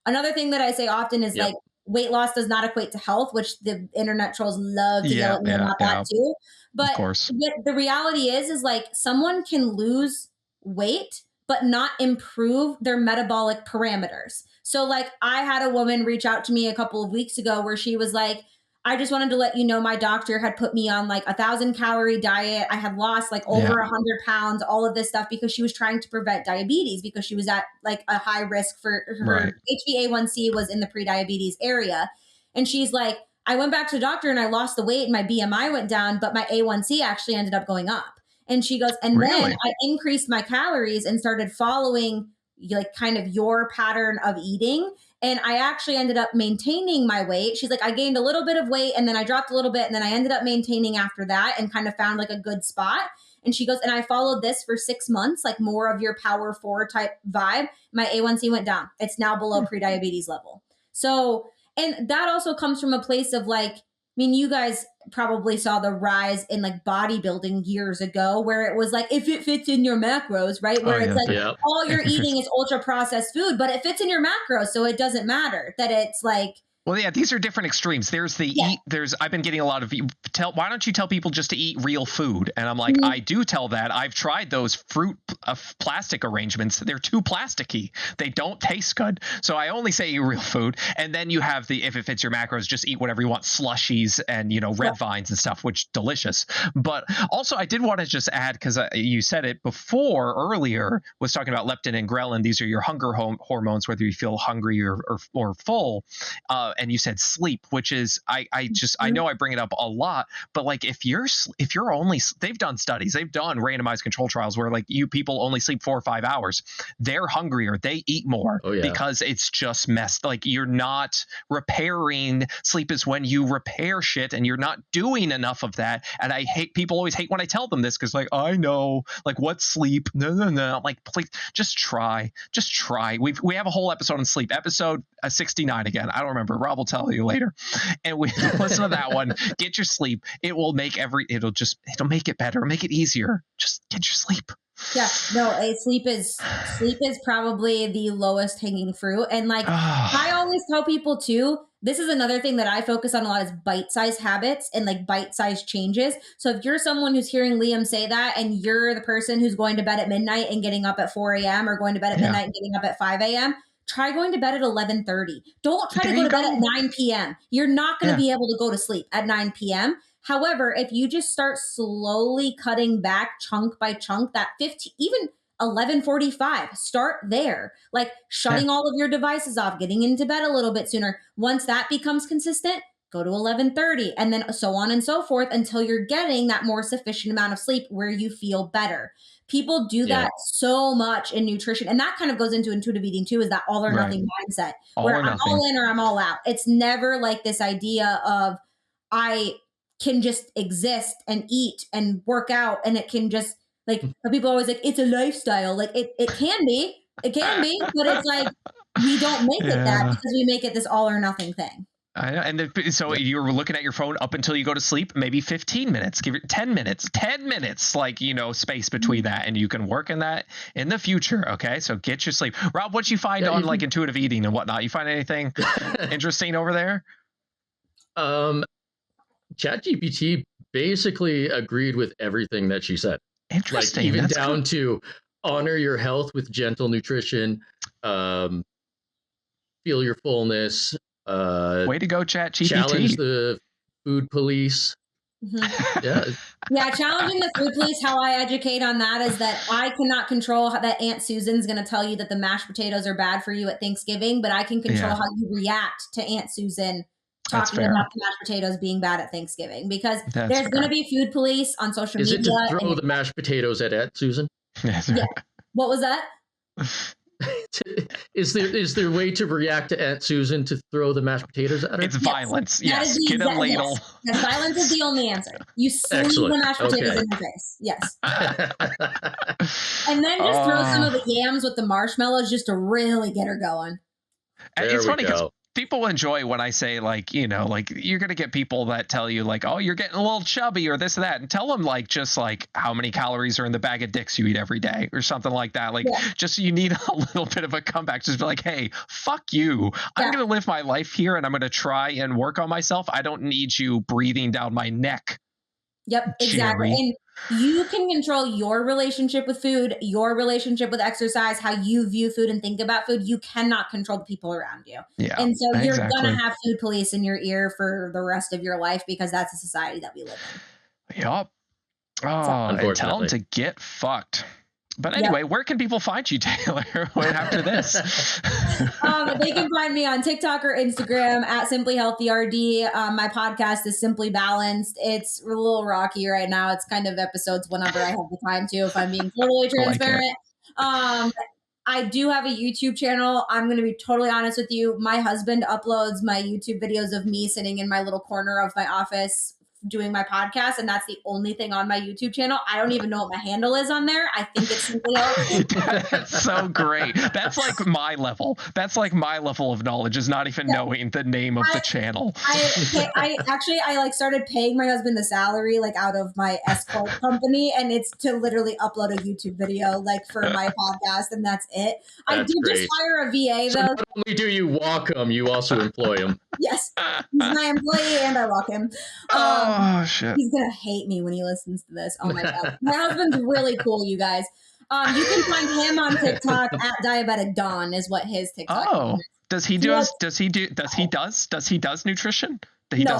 Another thing that I say often is like weight loss does not equate to health, which the internet trolls love to yell at me about that too. But the reality is like someone can lose weight, but not improve their metabolic parameters. So like I had a woman reach out to me a couple of weeks ago where she was like, I just wanted to let you know my doctor had put me on like 1,000-calorie diet. I had lost like over 100 pounds, all of this stuff because she was trying to prevent diabetes because she was at like a high risk for her HbA1c was in the pre-diabetes area. And she's like, I went back to the doctor and I lost the weight and my BMI went down, but my A1C actually ended up going up. And she goes, and then I increased my calories and started following like kind of your pattern of eating. And I actually ended up maintaining my weight. She's like, I gained a little bit of weight and then I dropped a little bit and then I ended up maintaining after that and kind of found like a good spot. And she goes, and I followed this for 6 months, like more of your power 4 type vibe. My A1C went down. It's now below pre-diabetes level. So, and that also comes from a place of like, I mean, you guys probably saw the rise in like bodybuilding years ago where it was like, if it fits in your macros, right? Where it's like all you're eating is ultra processed food, but it fits in your macros. So it doesn't matter that it's like, well, yeah, these are different extremes. There's the I've been getting a lot of why don't you tell people just to eat real food? And I'm like, I do tell that. I've tried those fruit plastic arrangements. They're too plasticky. They don't taste good. So I only say eat real food. And then you have if it fits your macros, just eat whatever you want, slushies and, red vines and stuff, which delicious. But also I did want to just add, because you said it before earlier, was talking about leptin and ghrelin. These are your hunger hormones, whether you feel hungry or full. And you said sleep, which is I know I bring it up a lot, but like if you're only, they've done studies, they've done randomized control trials where like people only sleep 4 or 5 hours, they're hungrier, they eat more because it's just messed. Like you're not repairing. Sleep is when you repair shit, and you're not doing enough of that. And I hate, people always hate when I tell them this because like I know like what's sleep. No. Like please just try. We have a whole episode on sleep, episode 69 again. I don't remember. Rob will tell you later. And we listen to that one. Get your sleep. It will make it'll make it better, make it easier. Just get your sleep. Yeah, no, sleep is probably the lowest hanging fruit. And like I always tell people too, this is another thing that I focus on a lot is bite-sized habits and like bite-sized changes. So if you're someone who's hearing Liam say that and you're the person who's going to bed at midnight and getting up at 4 a.m. or going to bed at midnight and getting up at 5 a.m., try going to bed at 11:30. Don't try to go to bed at 9 p.m. You're not going to be able to go to sleep at 9 p.m. However, if you just start slowly cutting back chunk by chunk, that 15, even 11:45, start there. Like shutting all of your devices off, getting into bed a little bit sooner. Once that becomes consistent, go to 11:30, and then so on and so forth until you're getting that more sufficient amount of sleep where you feel better. People do that so much in nutrition. And that kind of goes into intuitive eating too, is that all or nothing mindset where I'm all in or I'm all out. It's never like this idea of I can just exist and eat and work out. And it can just like, people are always like, it's a lifestyle. Like it can be, but it's like, we don't make it that because we make it this all or nothing thing. I know. And so you're looking at your phone up until you go to sleep, maybe 15 minutes, give it 10 minutes, like, space between that, and you can work in that in the future. Okay. So get your sleep. Rob, what you find on like intuitive eating and whatnot? You find anything interesting over there? ChatGPT basically agreed with everything that she said. Interesting. Like even down to honor your health with gentle nutrition, feel your fullness, way to go, ChatGPT. challenge the food police. Yeah. Yeah, challenging the food police, how I educate on that is that I cannot control that Aunt Susan's going to tell you that the mashed potatoes are bad for you at Thanksgiving, but I can control how you react to Aunt Susan talking about the mashed potatoes being bad at Thanksgiving, because there's going to be food police on social Is media. it to throw the mashed potatoes at Aunt Susan? Yeah. What was that? Is there a way to react to Aunt Susan to throw the mashed potatoes at her? It's violence. Yes. Get a ladle. Yes, violence is the only answer. You sling the mashed potatoes in her face. Yes. And then just throw some of the yams with the marshmallows just to really get her going. It's funny because people enjoy when I say, like, you know, like, you're going to get people that tell you, like, oh, you're getting a little chubby or this or that. And tell them, like, just like how many calories are in the bag of dicks you eat every day or something like that. Like, just you need a little bit of a comeback. Just be like, hey, fuck you. I'm going to live my life here and I'm going to try and work on myself. I don't need you breathing down my neck. Yep, exactly. Jerry. And you can control your relationship with food, your relationship with exercise, how you view food and think about food. You cannot control the people around you. Yeah, and so you're going to have food police in your ear for the rest of your life, because that's the society that we live in. Yep. Oh, and tell them to get fucked. But anyway, where can people find you, Taylor, after this? They can find me on TikTok or Instagram at Simply Healthy RD. My podcast is Simply Balanced. It's a little rocky right now. It's kind of episodes whenever I have the time to, if I'm being totally transparent. I do have a YouTube channel. I'm going to be totally honest with you. My husband uploads my YouTube videos of me sitting in my little corner of my office doing my podcast, and that's the only thing on my YouTube channel. I don't even know what my handle is on there. I think it's Simply Healthy. That's so great. That's like my level. That's like my level of knowledge, is not even knowing the name of the channel. I like started paying my husband the salary, like, out of my escort company, and it's to literally upload a YouTube video, like, for my podcast, and that's it. I did just hire a VA, though. Not only do you walk him, you also employ him. Yes, he's my employee and I walk him. Oh, shit. He's going to hate me when he listens to this. Oh, my God. My husband's really cool, you guys. You can find him on TikTok at Diabetic Dawn is what his TikTok is. Does he do nutrition? He'll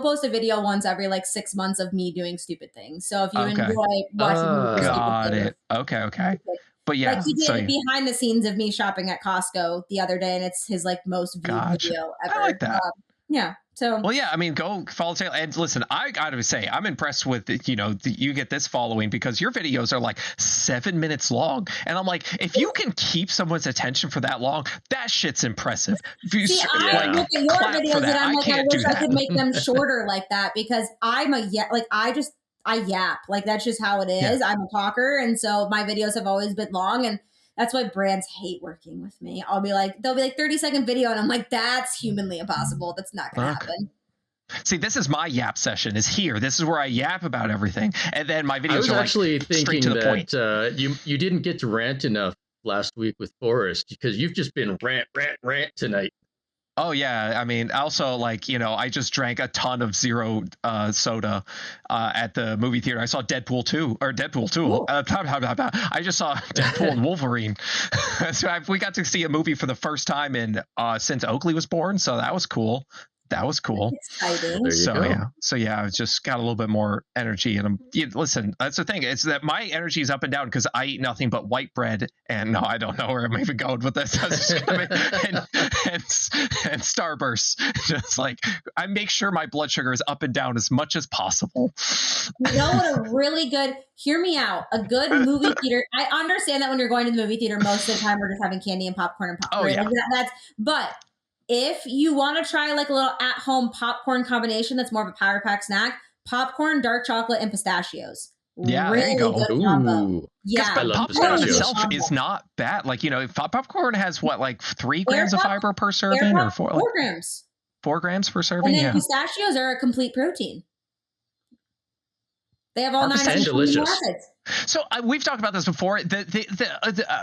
post a video once every like 6 months of me doing stupid things. So if you enjoy watching got it. Okay. But yeah, like he did behind the scenes of me shopping at Costco the other day, and it's his like most viewed video ever. I like that. Yeah. So well, yeah. I mean, go follow Taylor. And listen, I gotta say, I'm impressed with you get this following, because your videos are like 7 minutes long, and I'm like, if you can keep someone's attention for that long, that shit's impressive. I look at your videos and I'm like, I wish I could make them shorter like that, because I yap. Like, that's just how it is. I'm a talker. And so my videos have always been long. And that's why brands hate working with me. They'll be like 30-second video. And I'm like, that's humanly impossible. That's not going to happen. See, this is my yap session is here. This is where I yap about everything. And then my videos I was are actually like thinking straight to the point. You didn't get to rant enough last week with Forrest, because you've just been rant tonight. Oh, yeah. I mean, also, like, I just drank a ton of zero soda at the movie theater. I saw Deadpool 2. I just saw Deadpool and Wolverine. So we got to see a movie for the first time since Oakley was born. So that was cool. Exciting. So I just got a little bit more energy, and listen, that's the thing. It's that my energy is up and down because I eat nothing but white bread, and no, I don't know where I'm even going with this. and Starburst. Just like, I make sure my blood sugar is up and down as much as possible. You know what? Hear me out. A good movie theater. I understand that when you're going to the movie theater, most of the time we're just having candy and popcorn. Oh, yeah. But if you want to try like a little at-home popcorn combination that's more of a power pack snack, popcorn, dark chocolate, and pistachios. Yeah, there you go. Ooh. Yeah, but popcorn itself is not bad. Like, popcorn has what, like 3 grams of fiber per serving, or 4 grams. 4 grams per serving. And then pistachios are a complete protein. They have all 9 delicious. acids. So we've talked about this before.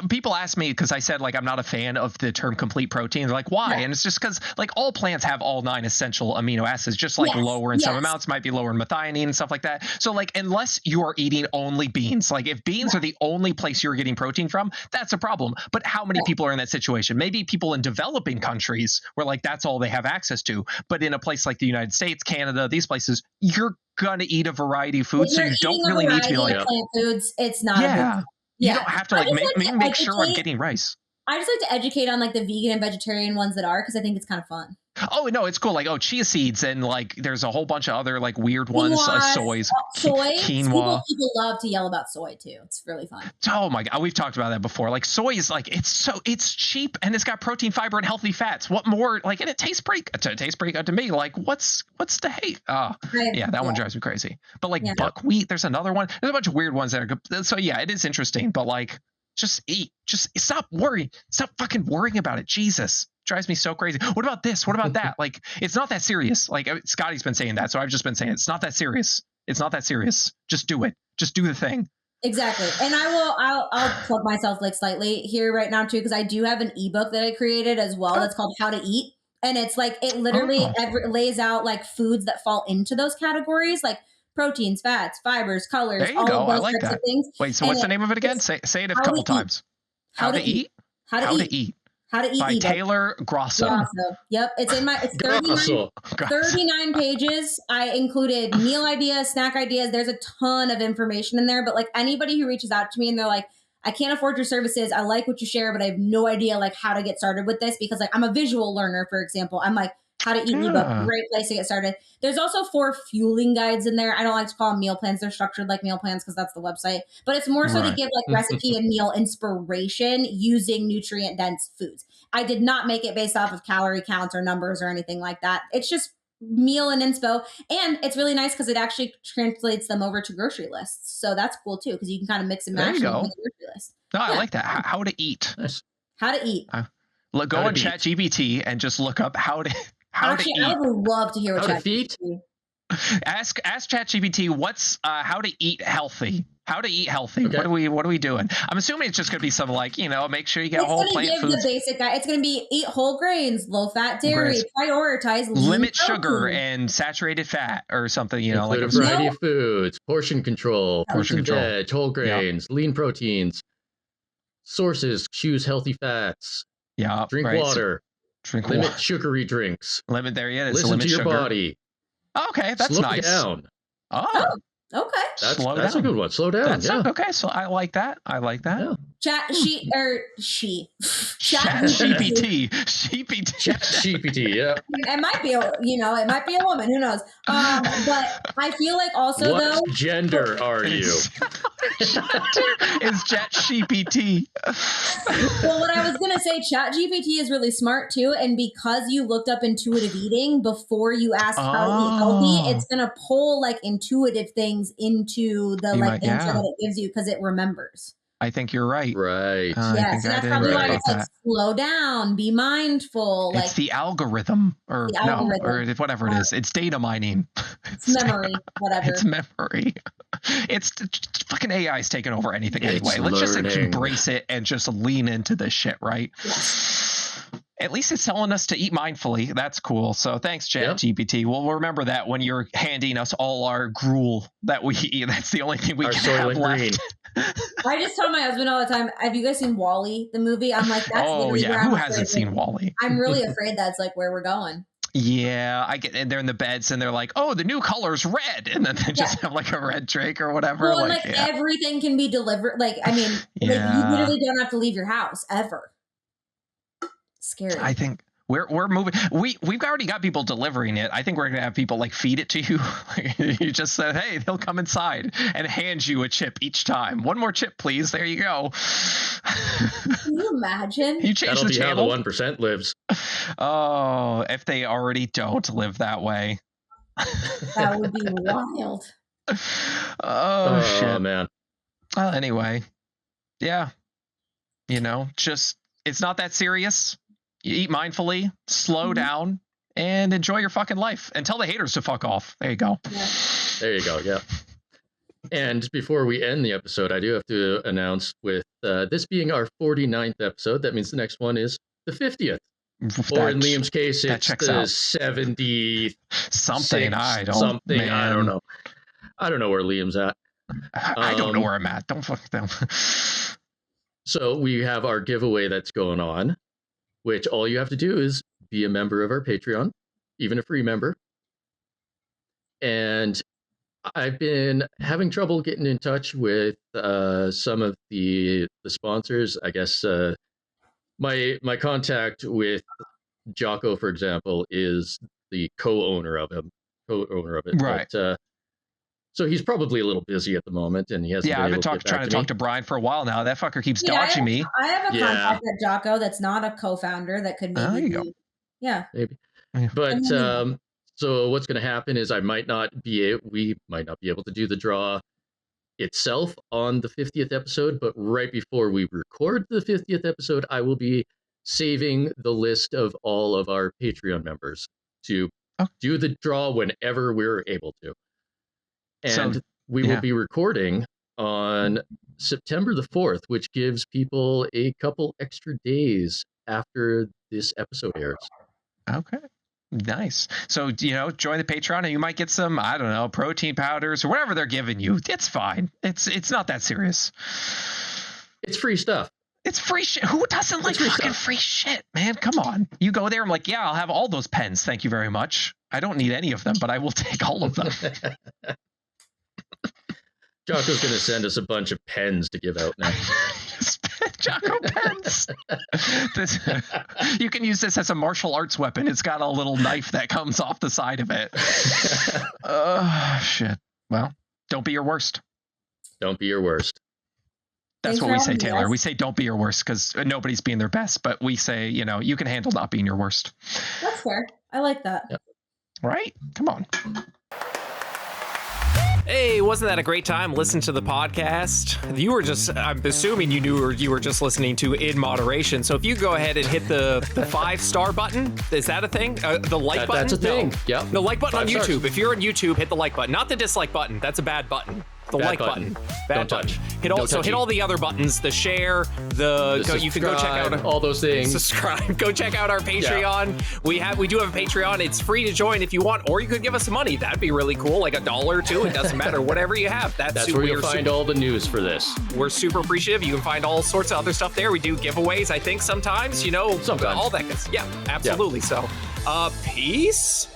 People ask me, because I said like I'm not a fan of the term complete protein. They're like, why? And it's just because like all plants have all 9 essential amino acids, just like lower in some amounts might be lower in methionine and stuff like that. So like unless you are eating only beans, like if beans are the only place you're getting protein from, that's a problem. But how many people are in that situation? Maybe people in developing countries where like that's all they have access to. But in a place like the United States, Canada, these places, you're gonna eat a variety of foods, so you don't really need to be like plant foods. It's not a big deal. You don't have to like make sure I'm getting rice. I just like to educate on like the vegan and vegetarian ones that are, because I think it's kind of fun. Oh no, it's cool. Like chia seeds, and like there's a whole bunch of other like weird ones, quinoa. People love to yell about soy too. It's really fun. Oh my god, we've talked about that before. Like soy is like it's cheap and it's got protein, fiber, and healthy fats. What more? Like, and it tastes pretty good to me. Like what's the hate? That one drives me crazy. But like buckwheat, there's another one. There's a bunch of weird ones that are good. So yeah, it is interesting. But like, just eat. Just stop worrying. Stop fucking worrying about it. Jesus. Drives me so crazy. What about this? What about that? Like, it's not that serious. Like Scotty's been saying that, so I've just been saying it's not that serious. It's not that serious. Just do it. Just do the thing. Exactly. And I'll plug myself like slightly here right now too, because I do have an ebook that I created as well that's called How to Eat, and it's like it literally lays out like foods that fall into those categories, like proteins, fats, fibers, colors. There you go. I like that. Wait, so what's the name of it again? Say it a couple times. How to Eat. How to Eat. How to Eat by Taylor Grasso. Yep. It's 39 pages. I included meal ideas, snack ideas. There's a ton of information in there, but like anybody who reaches out to me and they're like, I can't afford your services. I like what you share, but I have no idea like how to get started with this, because like I'm a visual learner, for example. I'm like, How to Eat ebook, great place to get started. There's also 4 fueling guides in there. I don't like to call them meal plans. They're structured like meal plans because that's the website. But it's more so to give like recipe and meal inspiration using nutrient dense foods. I did not make it based off of calorie counts or numbers or anything like that. It's just meal and inspo. And it's really nice because it actually translates them over to grocery lists. So that's cool too, because you can kind of mix and match them with a grocery list. No, I like that. How to Eat. How to Eat. Go on ChatGPT and just look up how to eat. I would love to hear what ChatGPT. Ask ChatGPT what's how to eat healthy. How to eat healthy. Okay. What are we doing? I'm assuming it's just gonna be something like, make sure you get whole plant foods. The basic guide. It's gonna be eat whole grains, low fat dairy, prioritize limit sugar and saturated fat or something, like a variety of foods, portion control, veg, whole grains, lean proteins, sources, choose healthy fats. Yeah. Drink water. Limit sugary drinks. There he is. Listen to your body. Okay, that's nice. Slow down. Oh, okay. That's a good one. Slow down. Okay, so I like that. Yeah. ChatGPT. Yeah. It might be it might be a woman. Who knows? But I feel like also what gender are you? Is ChatGPT. Well, what I was gonna say, ChatGPT is really smart too, and because you looked up intuitive eating before you asked how to eat healthy, it's gonna pull like intuitive things into the answer that it gives you because it remembers. I think you're right. Right. Yeah, so that's probably why it's like slow down, be mindful. It's the algorithm, or whatever it is. It's data mining. It's memory, whatever. It's memory. It's fucking AI's taking over anything anyway. Let's just embrace it and just lean into this shit, right? Yes. At least it's telling us to eat mindfully. That's cool. So thanks, ChatGPT. Yep. We'll remember that when you're handing us all our gruel that we eat. That's the only thing we can have left. I just tell my husband all the time, have you guys seen WALL-E, the movie? I'm like, that's who hasn't seen WALL-E? I'm really afraid that's like where we're going. Yeah, and they're in the beds and they're like, oh, the new color's red, and then they just have like a red drake or whatever. Well, like everything can be delivered. Like, I mean, like, you literally don't have to leave your house ever. Scary. I think we're moving. We've already got people delivering it. I think we're gonna have people like feed it to you. You just said, hey, they'll come inside and hand you a chip each time. One more chip, please. There you go. Can you imagine? You change That'll the channel. How the 1% lives. Oh, if they already don't live that way. That would be wild. Oh shit, man. Well, anyway, yeah. Just it's not that serious. You eat mindfully, slow down, and enjoy your fucking life. And tell the haters to fuck off. There you go. Yeah. There you go. Yeah. And before we end the episode, I do have to announce with this being our 49th episode, that means the next one is the 50th. Or in Liam's case, it's the 70 something. I don't know. I don't know where Liam's at. I don't know where I'm at. Don't fuck them. So we have our giveaway that's going on, which all you have to do is be a member of our Patreon, even a free member. And I've been having trouble getting in touch with some of the sponsors. I guess my contact with Jocko, for example, is the co-owner of it. Right. But, so he's probably a little busy at the moment, and he hasn't. Yeah, I've been trying to talk to Brian for a while now. That fucker keeps dodging me. I have a contact at Jocko that's not a co-founder that could maybe. There you go. Yeah. Maybe. But so what's going to happen is we might not be able to do the draw itself on the 50th episode, but right before we record the 50th episode, I will be saving the list of all of our Patreon members to do the draw whenever we're able to. And we will be recording on September the 4th, which gives people a couple extra days after this episode airs. Okay. Nice. So, join the Patreon and you might get some, I don't know, protein powders or whatever they're giving you. It's fine. It's not that serious. It's free stuff. It's free shit. Who doesn't like fucking free shit, man? Come on. You go there, I'm like, yeah, I'll have all those pens. Thank you very much. I don't need any of them, but I will take all of them. Jocko's going to send us a bunch of pens to give out now. Jocko pens. You can use this as a martial arts weapon. It's got a little knife that comes off the side of it. Shit. Well, don't be your worst. Don't be your worst. That's what we say, Taylor. We say don't be your worst because nobody's being their best. But we say, you can handle not being your worst. That's fair. I like that. Yep. Right? Come on. Hey, wasn't that a great time listening to the podcast? You were just, I'm assuming you were just listening to In Moderation. So if you go ahead and hit the 5-star button, is that a thing? The like button? That's a thing. No. Yep. The like button 5 on YouTube. stars. If you're on YouTube, hit the like button. Not the dislike button. That's a bad button. The Bad like button. Bad Don't button. touch. Hit all the other buttons. The share. You can go check out all those things. Subscribe. Go check out our Patreon. Yeah. We do have a Patreon. It's free to join if you want, or you could give us some money. That'd be really cool, like $1 or $2. It doesn't matter. Whatever you have. That's where you'll find all the news for this. We're super appreciative. You can find all sorts of other stuff there. We do giveaways. I think sometimes. Sometimes. All that. Yeah, absolutely. Yeah. So, peace.